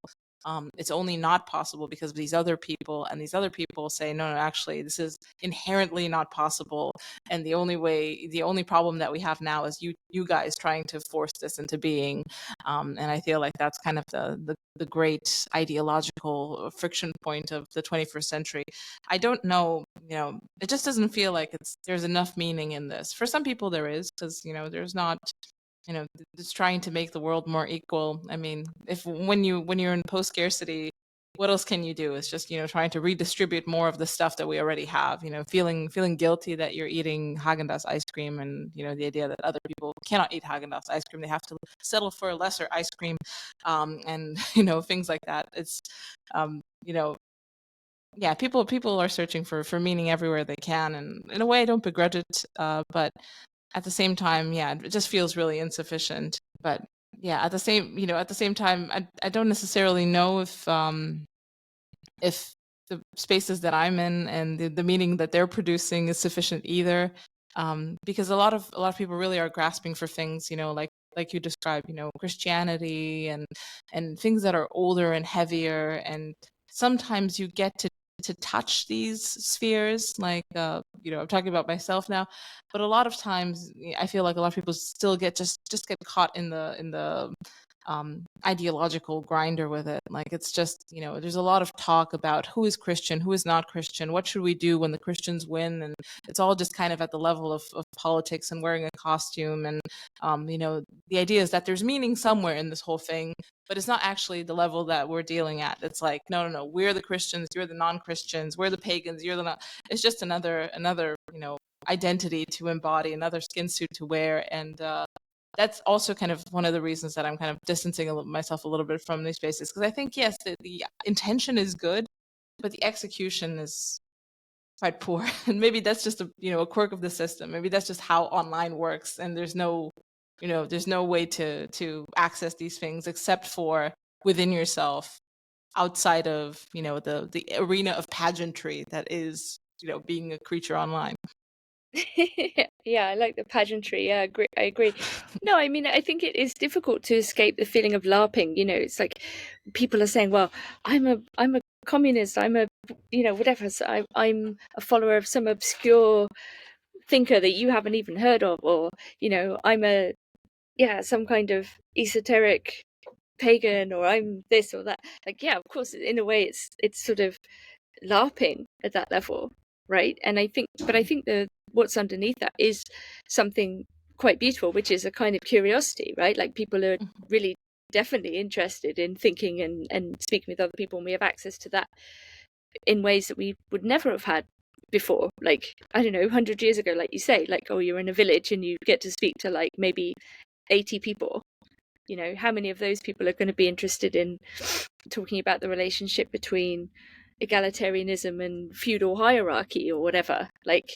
It's only not possible because of these other people, and these other people say no, actually this is inherently not possible, and the only problem that we have now is you guys trying to force this into being. And I feel like that's kind of the great ideological friction point of the 21st century. I don't know, it just doesn't feel like there's enough meaning in this. For some people there is, because there's not, it's trying to make the world more equal. I mean, when you're in post scarcity, what else can you do? It's just trying to redistribute more of the stuff that we already have. Feeling guilty that you're eating Haagen-Dazs ice cream, and the idea that other people cannot eat Haagen-Dazs ice cream, they have to settle for a lesser ice cream, and things like that. It's people are searching for meaning everywhere they can, and in a way I don't begrudge it, but at the same time, it just feels really insufficient. But at the same time, I don't necessarily know if the spaces that I'm in and the meaning that they're producing is sufficient either, because a lot of people really are grasping for things, like you described, Christianity and things that are older and heavier, and sometimes you get to touch these spheres, like I'm talking about myself now, but a lot of times I feel like a lot of people still get get caught in the ideological grinder with it. Like, it's just there's a lot of talk about who is Christian, who is not Christian, what should we do when the Christians win, and it's all just kind of at the level of politics and wearing a costume, and the idea is that there's meaning somewhere in this whole thing, but it's not actually the level that we're dealing at. It's like, no, we're the Christians, you're the non-Christians, we're the pagans, you're the not. It's just another identity to embody, another skin suit to wear, and that's also kind of one of the reasons that I'm kind of distancing myself a little bit from these spaces, because I think, yes, the intention is good, but the execution is quite poor. And maybe that's just a quirk of the system. Maybe that's just how online works, and there's no way to access these things except for within yourself, outside of the arena of pageantry that is being a creature online. Yeah, I like the pageantry. Yeah, I agree. No, I mean, I think it is difficult to escape the feeling of LARPing. It's like people are saying, "Well, I'm a communist. I'm a whatever. So I'm a follower of some obscure thinker that you haven't even heard of, or I'm a some kind of esoteric pagan, or I'm this or that." Like, yeah, of course, in a way, it's sort of LARPing at that level, right? And I think the what's underneath that is something quite beautiful, which is a kind of curiosity, right? Like, people are really definitely interested in thinking and speaking with other people, and we have access to that in ways that we would never have had before. Like, I don't know, 100 years ago, like you say, like, oh, you're in a village and you get to speak to like maybe 80 people. How many of those people are going to be interested in talking about the relationship between egalitarianism and feudal hierarchy or whatever? Like,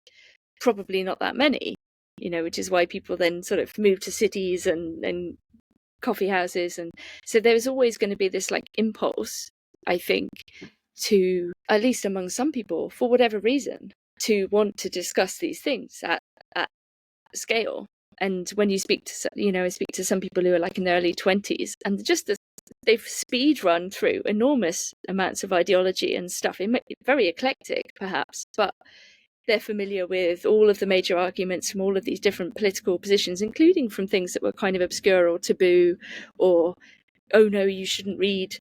probably not that many, which is why people then sort of move to cities and coffee houses. And so there's always going to be this like impulse, I think, to, at least among some people, for whatever reason, to want to discuss these things at scale. And when you speak to I speak to some people who are like in their early 20s, and they've speed run through enormous amounts of ideology and stuff. Very eclectic, perhaps, but they're familiar with all of the major arguments from all of these different political positions, including from things that were kind of obscure or taboo, or, oh no, you shouldn't read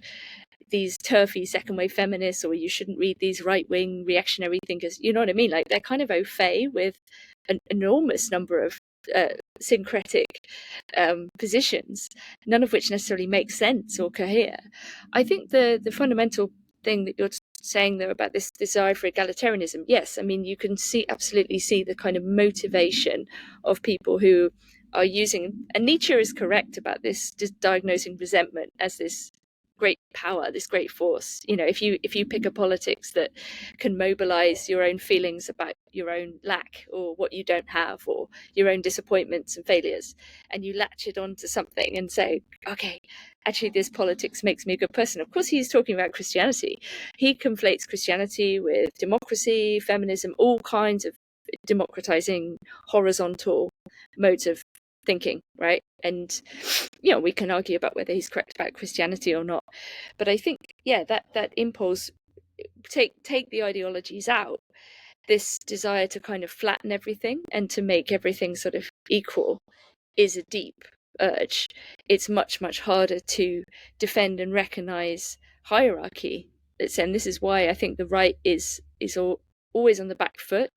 these turfy second wave feminists, or you shouldn't read these right wing reactionary thinkers. You know what I mean? Like, they're kind of au fait with an enormous number of syncretic positions, none of which necessarily make sense or cohere. I think the fundamental thing that you're saying there about this desire for egalitarianism, yes, I mean, you can absolutely see the kind of motivation of people who are using, and Nietzsche is correct about this, diagnosing resentment as this great power, this great force. If you pick a politics that can mobilize your own feelings about your own lack, or what you don't have, or your own disappointments and failures, and you latch it onto something and say, okay, actually this politics makes me a good person. Of course, he's talking about Christianity. He conflates Christianity with democracy, feminism, all kinds of democratizing horizontal modes of thinking, right? And we can argue about whether he's correct about Christianity or not, but I think, yeah, that impulse, take the ideologies out, this desire to kind of flatten everything and to make everything sort of equal is a deep urge. It's much, much harder to defend and recognize hierarchy. And this is why I think the right is always on the back foot,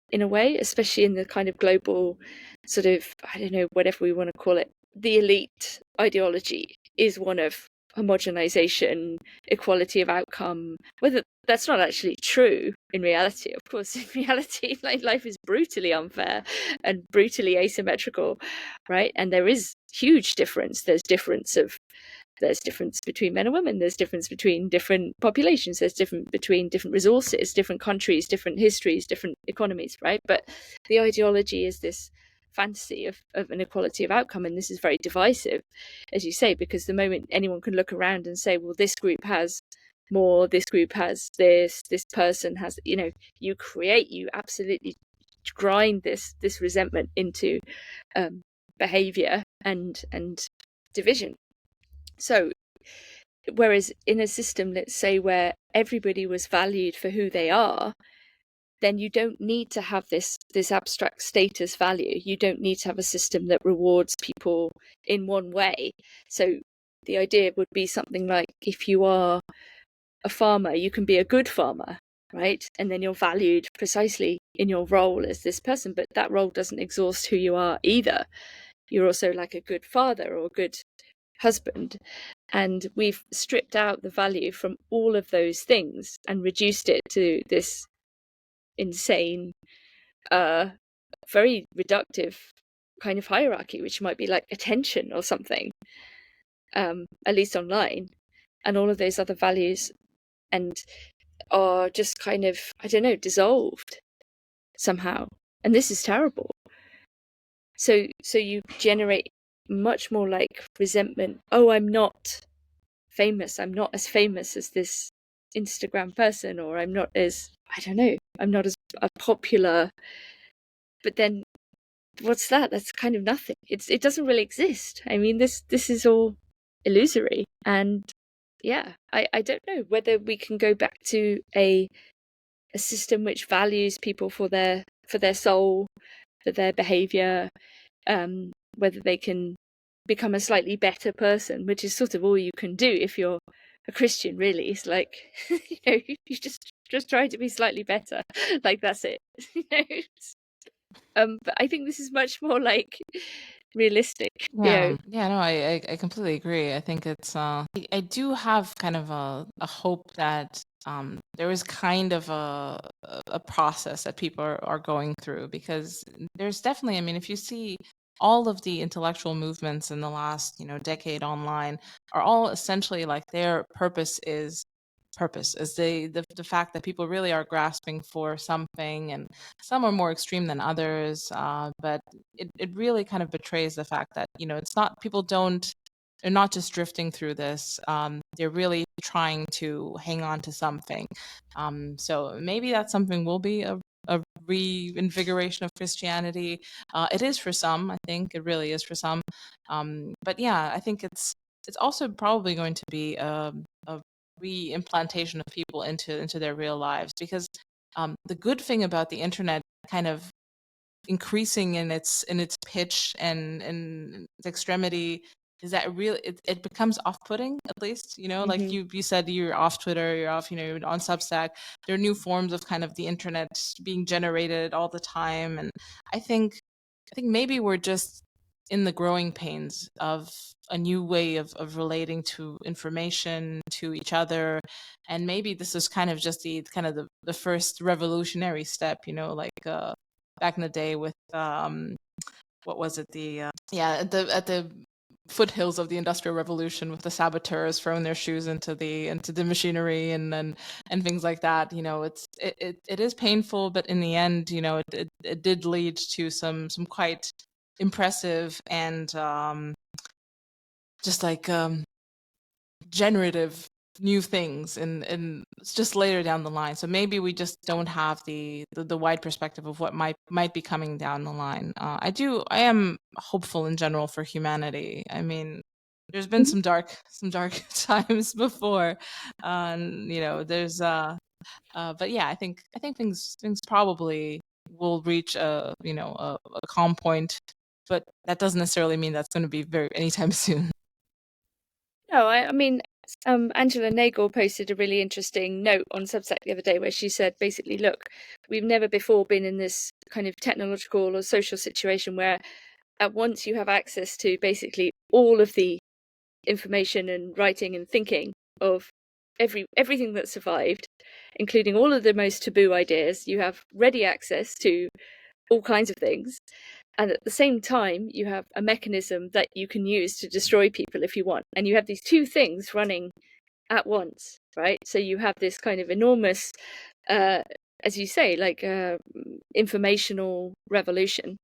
in a way, especially in the kind of global sort of, I don't know, whatever we want to call it. The elite ideology is one of homogenization, equality of outcome, whether that's not actually true in reality. Of course, in reality, life is brutally unfair and brutally asymmetrical, right? And there is huge difference. There's difference between men and women, there's difference between different populations, there's difference between different resources, different countries, different histories, different economies, right? But the ideology is this fantasy of an equality of outcome, and this is very divisive, as you say, because the moment anyone can look around and say, well, this group has more, this group has this person has, you absolutely grind this resentment into behavior and division. So whereas in a system, let's say, where everybody was valued for who they are, then you don't need to have this abstract status value. You don't need to have a system that rewards people in one way. So the idea would be something like, if you are a farmer, you can be a good farmer, right? And then you're valued precisely in your role as this person, but that role doesn't exhaust who you are either. You're also like a good father or a good husband. And we've stripped out the value from all of those things and reduced it to this insane, very reductive kind of hierarchy, which might be like attention or something, at least online, and all of those other values, and are just kind of, I don't know, dissolved somehow. And this is terrible. So you generate much more like resentment. Oh, I'm not famous. I'm not as famous as this Instagram person, or I'm not as, I don't know, I'm not as popular. But then what's that? That's kind of nothing. It doesn't really exist. I mean, this is all illusory. And yeah, I don't know whether we can go back to a system which values people for their soul, for their behavior, whether they can become a slightly better person, which is sort of all you can do if you're a Christian, really. It's like, you just try to be slightly better. Like, that's it. But I think this is much more like realistic. Yeah, no, I completely agree. I think it's I do have kind of a hope that there is kind of a process that people are going through, because there's definitely, I mean, if you see all of the intellectual movements in the last, decade online are all essentially like their purpose is the fact that people really are grasping for something, and some are more extreme than others, but it really kind of betrays the fact that it's not, people don't, they're not just drifting through this, they're really trying to hang on to something, so maybe that something will be a reinvigoration of Christianity. It is for some, I think it really is for some, but yeah, I think it's also probably going to be a re-implantation of people into their real lives, because the good thing about the internet kind of increasing in its pitch and its extremity is that it becomes off-putting, at least, like Mm-hmm. you said, you're off Twitter, you're off, you're on Substack. There are new forms of kind of the internet being generated all the time, and I think maybe we're just in the growing pains of a new way of relating to information, to each other, and maybe this is kind of just the first revolutionary step, like back in the day with what was it, the yeah, at the foothills of the Industrial Revolution, with the saboteurs throwing their shoes into the machinery, and things like that. It is painful, but in the end, it did lead to some quite impressive and just like generative new things, and it's just later down the line. So maybe we just don't have the wide perspective of what might be coming down the line. I am hopeful in general for humanity. I mean, there's been some dark times before, and there's but yeah, I think things probably will reach a calm point, but that doesn't necessarily mean that's going to be very anytime soon. No, I mean, Angela Nagel posted a really interesting note on Substack the other day where she said basically, look, we've never before been in this kind of technological or social situation where at once you have access to basically all of the information and writing and thinking of everything that survived, including all of the most taboo ideas. You have ready access to all kinds of things. And at the same time, you have a mechanism that you can use to destroy people if you want. And you have these two things running at once, right? So you have this kind of enormous, as you say, like informational revolution.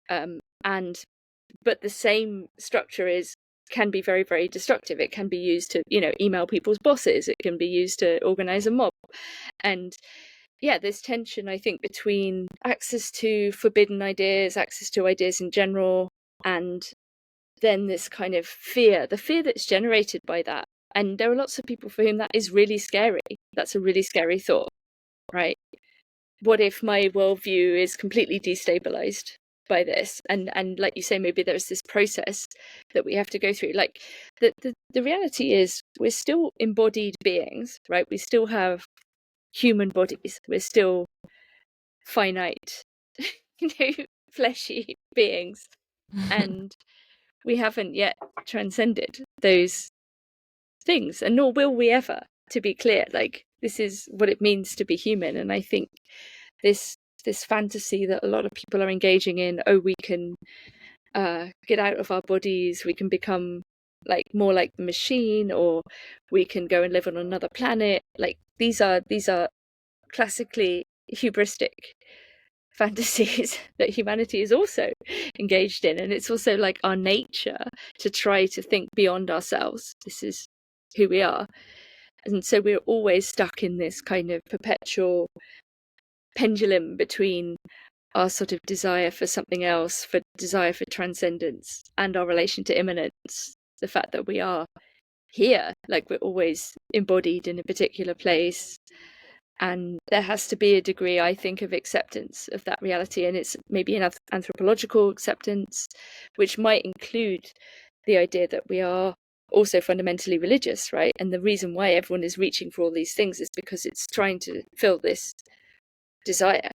And but the same structure can be very, very destructive. It can be used to, email people's bosses. It can be used to organize a mob. And yeah, this tension, I think, between access to forbidden ideas, access to ideas in general, and then this kind of the fear that's generated by that. And there are lots of people for whom that is really scary. That's a really scary thought, right? What if my worldview is completely destabilized by this? And like you say, maybe there's this process that we have to go through. Like the reality is we're still embodied beings, right? We still have human bodies. We're still finite, fleshy beings, and we haven't yet transcended those things, and nor will we ever. To be clear, like, this is what it means to be human, and I think this fantasy that a lot of people are engaging in, oh, we can get out of our bodies, we can become like more like the machine, or we can go and live on another planet. Like these are classically hubristic fantasies that humanity is also engaged in, and it's also like our nature to try to think beyond ourselves. This is who we are, and so we're always stuck in this kind of perpetual pendulum between our sort of desire for something else, for desire for transcendence, and our relation to immanence, the fact that we are here, like we're always embodied in a particular place. And there has to be a degree, I think, of acceptance of that reality. And it's maybe an anthropological acceptance, which might include the idea that we are also fundamentally religious, right? And the reason why everyone is reaching for all these things is because it's trying to fill this desire.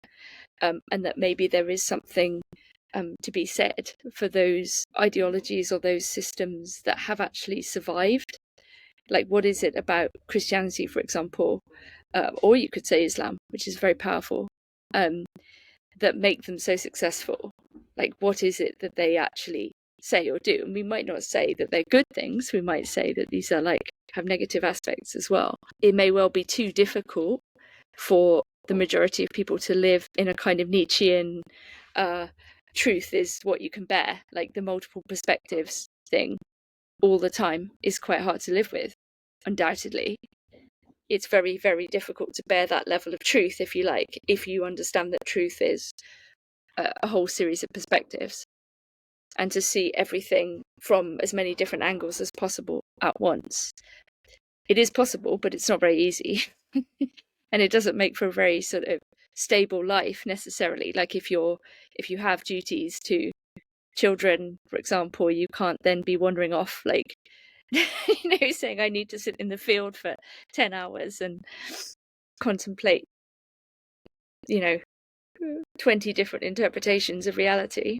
And that maybe there is something to be said for those ideologies or those systems that have actually survived. Like, what is it about Christianity, for example, or you could say Islam, which is very powerful, that make them so successful? Like, what is it that they actually say or do? And we might not say that they're good things. We might say that these are like have negative aspects as well. It may well be too difficult for the majority of people to live in a kind of Nietzschean truth is what you can bear, like the multiple perspectives thing all the time is quite hard to live with, undoubtedly. It's very, very difficult to bear that level of truth, if you like, if you understand that truth is a whole series of perspectives, and to see everything from as many different angles as possible at once. It is possible, but it's not very easy. And it doesn't make for a very sort of stable life necessarily. Like if you have duties to children, for example, you can't then be wandering off like saying I need to sit in the field for 10 hours and contemplate 20 different interpretations of reality.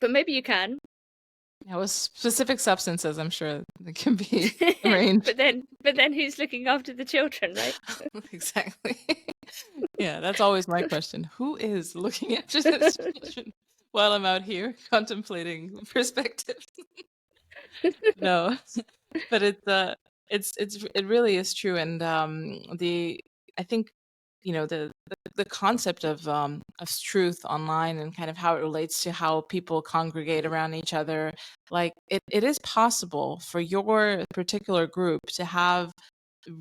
But maybe you can. Yeah, with specific substances, I'm sure it can be arranged. but then who's looking after the children, right? Exactly. Yeah, that's always my question. Who is looking after the children while I'm out here contemplating perspectives? No, but it really is true, and I think the concept of truth online and kind of how it relates to how people congregate around each other, like it is possible for your particular group to have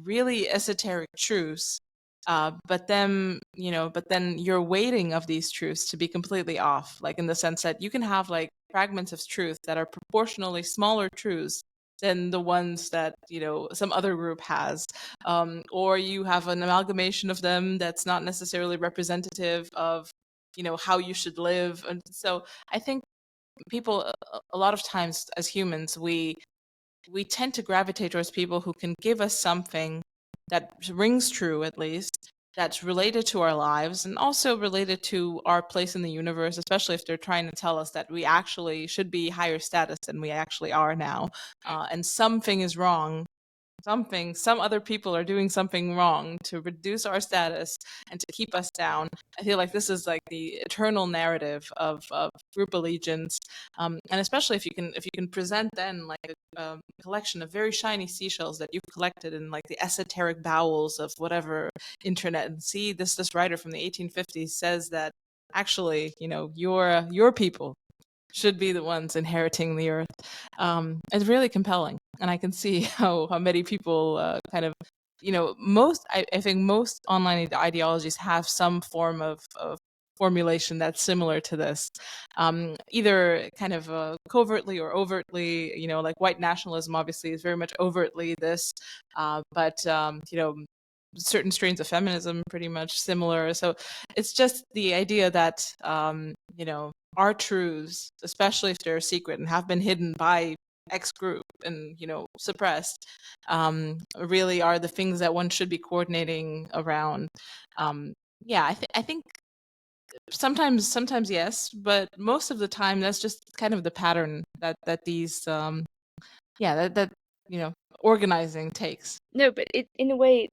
really esoteric truths, but then your weighting of these truths to be completely off, like in the sense that you can have like fragments of truth that are proportionally smaller truths than the ones that some other group has, or you have an amalgamation of them that's not necessarily representative of how you should live. And so I think people, a lot of times as humans, we tend to gravitate towards people who can give us something that rings true, at least, that's related to our lives and also related to our place in the universe, especially if they're trying to tell us that we actually should be higher status than we actually are now. And something is wrong. Some other people are doing something wrong to reduce our status and to keep us down. I feel like this is like the eternal narrative of group allegiance, and especially if you can present then like a collection of very shiny seashells that you've collected in like the esoteric bowels of whatever internet, and see this writer from the 1850s says that actually your people should be the ones inheriting the earth. It's really compelling, and I can see how many people kind of, I think most online ideologies have some form of formulation that's similar to this, either kind of covertly or overtly. Like white nationalism obviously is very much overtly this, but certain strains of feminism pretty much similar. So it's just the idea that our truths, especially if they're secret and have been hidden by X group and suppressed, really are the things that one should be coordinating around. Yeah, I think sometimes yes, but most of the time that's just kind of the pattern that these yeah that organizing takes. No, but in a way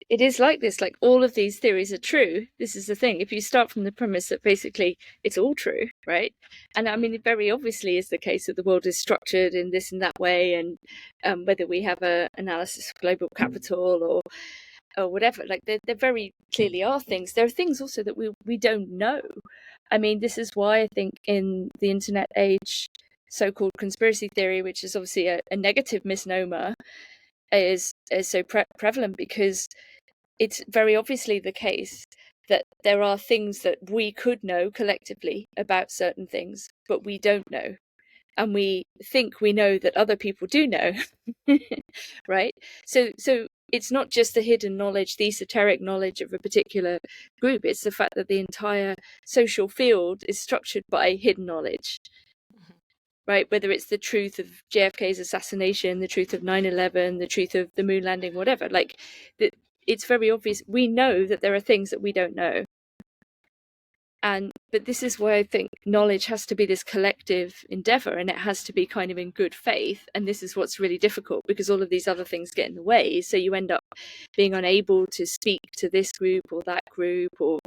it is like this, like all of these theories are true. This is the thing. If you start from the premise that basically it's all true, right? And I mean, it very obviously is the case that the world is structured in this and that way, and whether we have a analysis of global capital or whatever, like there very clearly are things. There are things also that we don't know. I mean, this is why I think in the internet age, so-called conspiracy theory, which is obviously a negative misnomer, is so prevalent, because it's very obviously the case that there are things that we could know collectively about certain things, but we don't know. And we think we know that other people do know, right? So it's not just the hidden knowledge, the esoteric knowledge of a particular group. It's the fact that the entire social field is structured by hidden knowledge, right? Whether it's the truth of JFK's assassination, the truth of 9/11, the truth of the moon landing, whatever, like it's very obvious. We know that there are things that we don't know. But this is why I think knowledge has to be this collective endeavor, and it has to be kind of in good faith. And this is what's really difficult, because all of these other things get in the way. So you end up being unable to speak to this group or that group, or,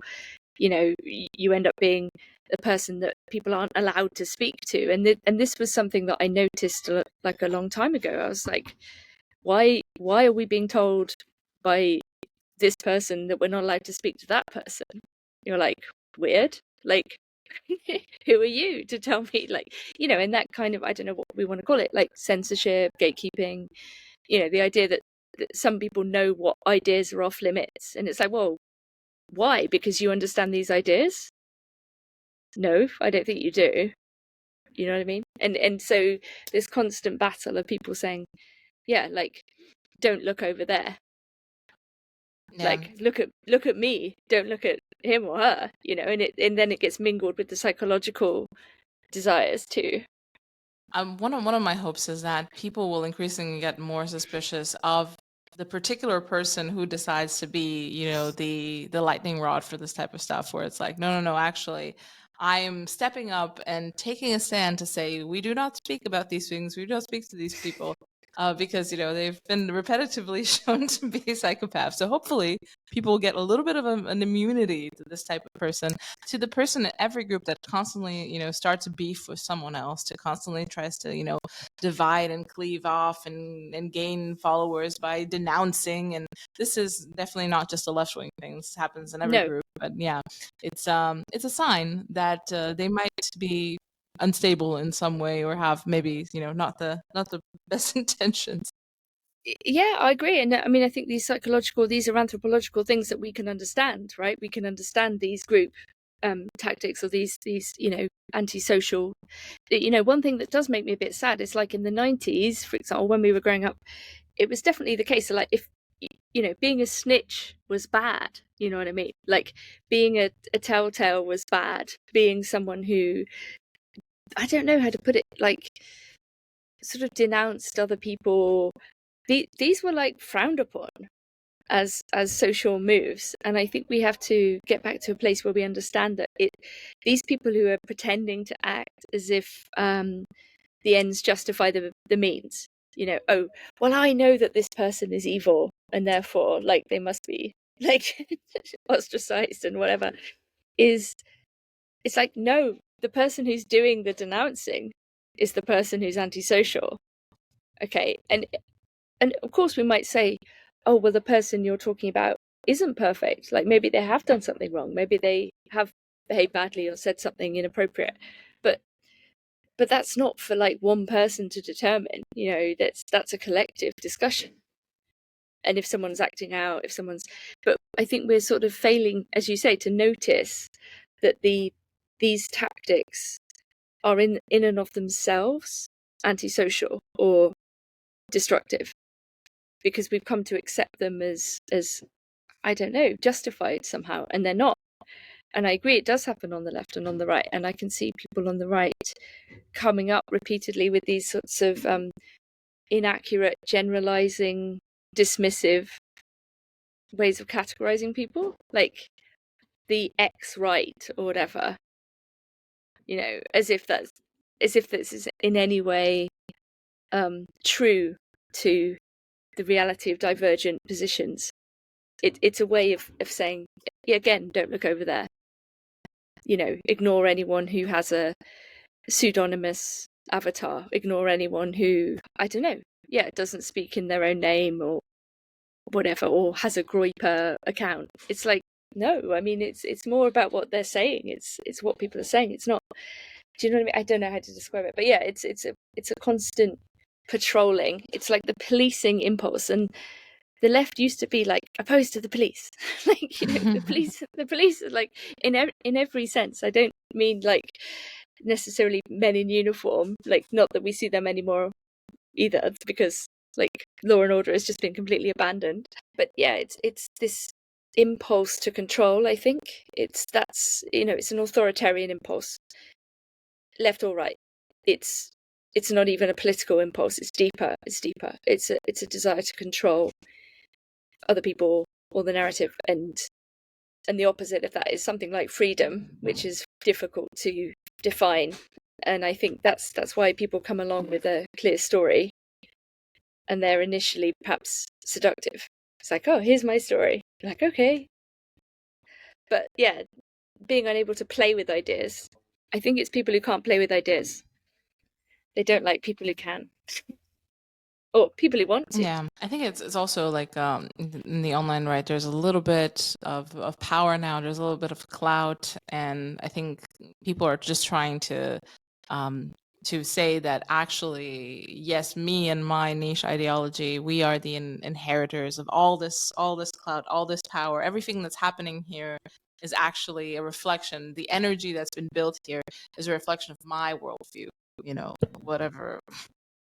you know, you end up being a person that people aren't allowed to speak to. And this was something that I noticed like a long time ago. I was like, why are we being told by this person that we're not allowed to speak to that person? You're like, weird, like who are you to tell me, like, you know, and that kind of, I don't know what we want to call it, like censorship, gatekeeping, you know, the idea that some people know what ideas are off limits. And it's like, well, why? Because you understand these ideas? No, I don't think you do. You know what I mean? And so this constant battle of people saying, yeah, like, don't look over there, Yeah. like look at me, don't look at him or her, you know. And then it gets mingled with the psychological desires too. One of my hopes is that people will increasingly get more suspicious of the particular person who decides to be, you know, the lightning rod for this type of stuff, where it's like, no, actually, I am stepping up and taking a stand to say we do not speak about these things, we don't speak to these people, because, you know, they've been repetitively shown to be psychopaths. So hopefully, people will get a little bit of an immunity to this type of person, to the person in every group that constantly, you know, starts a beef with someone else, to constantly tries to, you know, divide and cleave off and gain followers by denouncing. And this is definitely not just a left-wing thing. This happens in every No. group. But yeah, it's a sign that they might be unstable in some way, or have maybe, you know, not the best intentions. Yeah, I agree. And I mean, I think these are anthropological things that we can understand, right? We can understand these group tactics, or these, you know, antisocial. You know, one thing that does make me a bit sad is, like, in the 90s, for example, when we were growing up, it was definitely the case that, like, if, you know, being a snitch was bad, you know what I mean? Like, being a telltale was bad. Being someone who, I don't know how to put it, like, sort of denounced other people, these were like frowned upon as social moves. And I think we have to get back to a place where we understand that these people who are pretending to act as if the ends justify the means, you know, oh, well, I know that this person is evil and therefore, like, they must be, like, ostracized and whatever, it's like, no, the person who's doing the denouncing is the person who's antisocial. Okay. And of course we might say, oh, well, the person you're talking about isn't perfect. Like, maybe they have done something wrong. Maybe they have behaved badly or said something inappropriate. But that's not for, like, one person to determine. You know, that's a collective discussion. And if someone's acting out, but I think we're sort of failing, as you say, to notice that these tactics are in and of themselves antisocial or destructive, because we've come to accept them as I don't know, justified somehow, and they're not. And I agree, it does happen on the left and on the right, and I can see people on the right coming up repeatedly with these sorts of inaccurate, generalizing, dismissive ways of categorizing people, like the X right or whatever, you know, as if this is in any way true to the reality of divergent positions. it's a way of saying, yeah, again, don't look over there. Ignore anyone who has a pseudonymous avatar. Ignore anyone who, I don't know, doesn't speak in their own name or whatever, or has a Groiper account. It's like, no, I mean, it's more about what they're saying. It's what people are saying. It's not. Do you know what I mean? I don't know how to describe it, but yeah, it's a constant patrolling. It's like the policing impulse, and the left used to be like opposed to the police. Like, the police are like in every sense. I don't mean like necessarily men in uniform, like not that we see them anymore either, because like law and order has just been completely abandoned. But yeah, it's this impulse to control. I think it's an authoritarian impulse, left or right. It's not even a political impulse. It's deeper. It's a desire to control other people or the narrative, and the opposite of that is something like freedom, which is difficult to define. And I think that's why people come along with a clear story, and they're initially perhaps seductive. It's like, oh, here's my story. You're like, okay. But yeah, being unable to play with ideas. I think it's people who can't play with ideas. They don't like people who can. Or people who want to. Yeah, I think it's also like in the online, right, there's a little bit of power now, there's a little bit of clout, and I think people are just trying to say that actually, yes, me and my niche ideology, we are the inheritors of all this clout, all this power. Everything that's happening here is actually a reflection. The energy that's been built here is a reflection of my worldview, whatever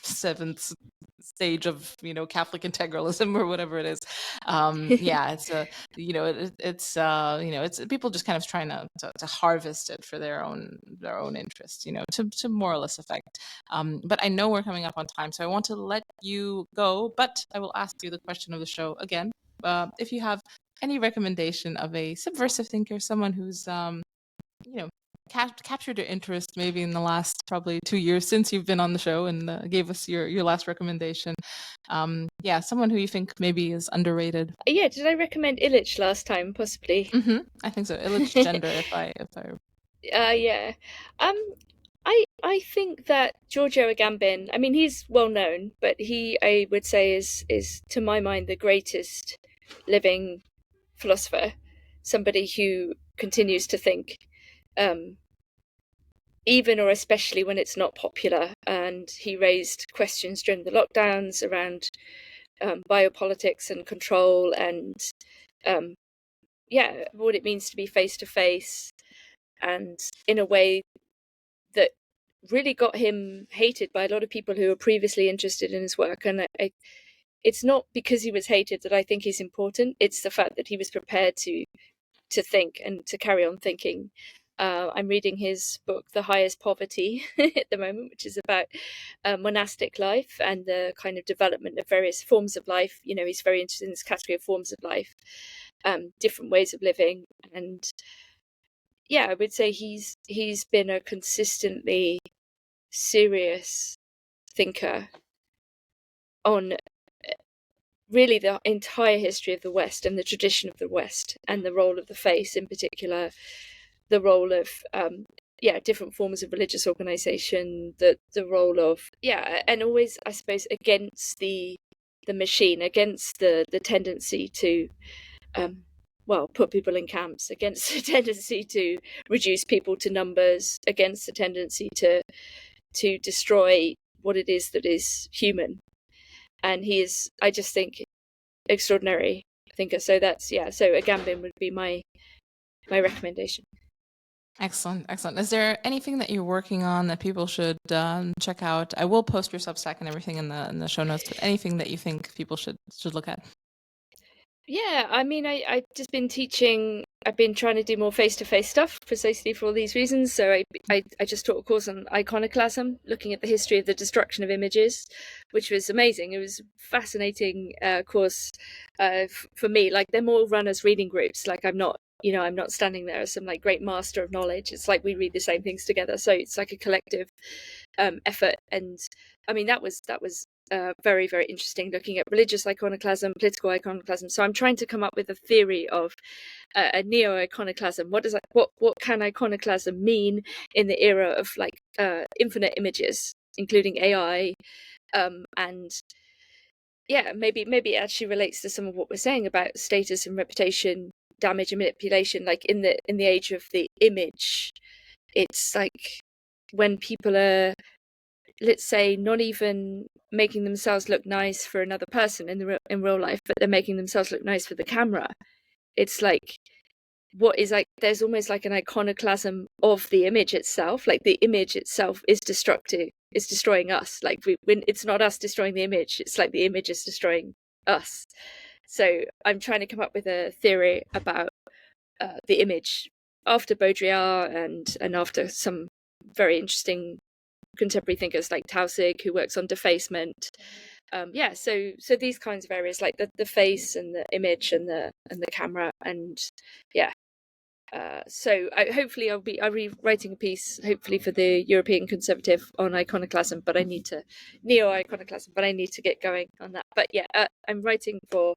seventh stage of Catholic integralism or whatever it is. Yeah, it's a it's people just kind of trying to harvest it for their own interest, to more or less effect. But I know we're coming up on time, so I want to let you go, but I will ask you the question of the show again. If you have any recommendation of a subversive thinker, someone who's captured your interest maybe in the last probably 2 years since you've been on the show and gave us your last recommendation. Someone who you think maybe is underrated. Yeah, did I recommend Illich last time? Possibly. I think so. Illich Gender, if I. Yeah. I think that Giorgio Agamben, I mean, he's well known, but he, I would say, is to my mind the greatest living philosopher. Somebody who continues to think, even or especially when it's not popular. And he raised questions during the lockdowns around biopolitics and control, and what it means to be face to face, and in a way that really got him hated by a lot of people who were previously interested in his work. And it's not because he was hated that I think he's important. It's the fact that he was prepared to think and to carry on thinking. I'm reading his book, The Highest Poverty, at the moment, which is about monastic life and the kind of development of various forms of life. He's very interested in this category of forms of life, different ways of living. And yeah, I would say he's been a consistently serious thinker on really the entire history of the West and the tradition of the West, and the role of the faith in particular, the role of different forms of religious organization, the role of and always, I suppose, against the machine, against the tendency to put people in camps, against the tendency to reduce people to numbers, against the tendency to destroy what it is that is human. And he is, I just think, extraordinary thinker. So that's so Agamben would be my recommendation. Excellent. Is there anything that you're working on that people should check out? I will post your Substack and everything in the show notes, but anything that you think people should look at? Yeah, I mean, I've just been teaching. I've been trying to do more face-to-face stuff precisely for all these reasons. So I just taught a course on iconoclasm, looking at the history of the destruction of images, which was amazing. It was a fascinating course for me. Like, they're more run as reading groups. Like, I'm not standing there as some like great master of knowledge. It's like we read the same things together. So it's like a collective effort. And I mean, that was very, very interesting, looking at religious iconoclasm, political iconoclasm. So I'm trying to come up with a theory of a neo-iconoclasm. What can iconoclasm mean in the era of like infinite images, including AI, and yeah, maybe it actually relates to some of what we're saying about status and reputation damage and manipulation. Like in the age of the image, it's like when people are, let's say, not even making themselves look nice for another person in real life, but they're making themselves look nice for the camera. It's like what is like there's almost like an iconoclasm of the image itself. Like the image itself is destructive, is destroying us. Like when it's not us destroying the image, it's like the image is destroying us. So I'm trying to come up with a theory about the image after Baudrillard and after some very interesting contemporary thinkers like Tausig, who works on defacement. So these kinds of areas, like the face and the image and the camera, and yeah. So hopefully I'll be writing a piece, hopefully for the European Conservative on iconoclasm, but I need to neo-iconoclasm, but I need to get going on that. But yeah, I'm writing for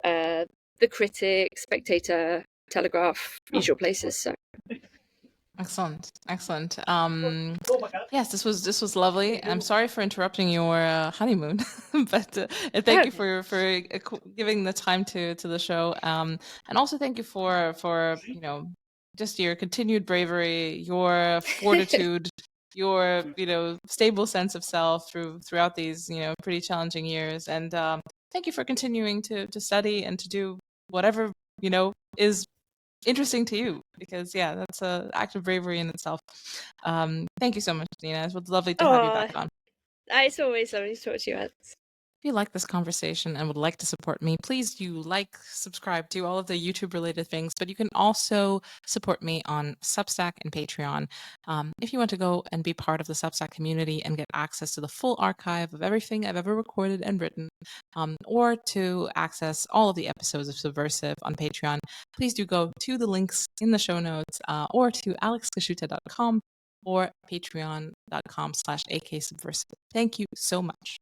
the Critic, Spectator, Telegraph, usual places. So Excellent. Yes, this was lovely. I'm sorry for interrupting your honeymoon, but and thank you for giving the time to the show. And also thank you for just your continued bravery, your fortitude, your stable sense of self throughout these pretty challenging years. And thank you for continuing to study and to do whatever is interesting to you, because yeah, that's an act of bravery in itself. Thank you so much, Nina. It was lovely to have you back on. It's always lovely to talk to you, Alex. If you like this conversation and would like to support me, please do like, subscribe, do all of the YouTube related things, but you can also support me on Substack and Patreon. If you want to go and be part of the Substack community and get access to the full archive of everything I've ever recorded and written, or to access all of the episodes of Subversive on Patreon, please do go to the links in the show notes, or to alexkashuta.com or patreon.com/aksubversive. Thank you so much.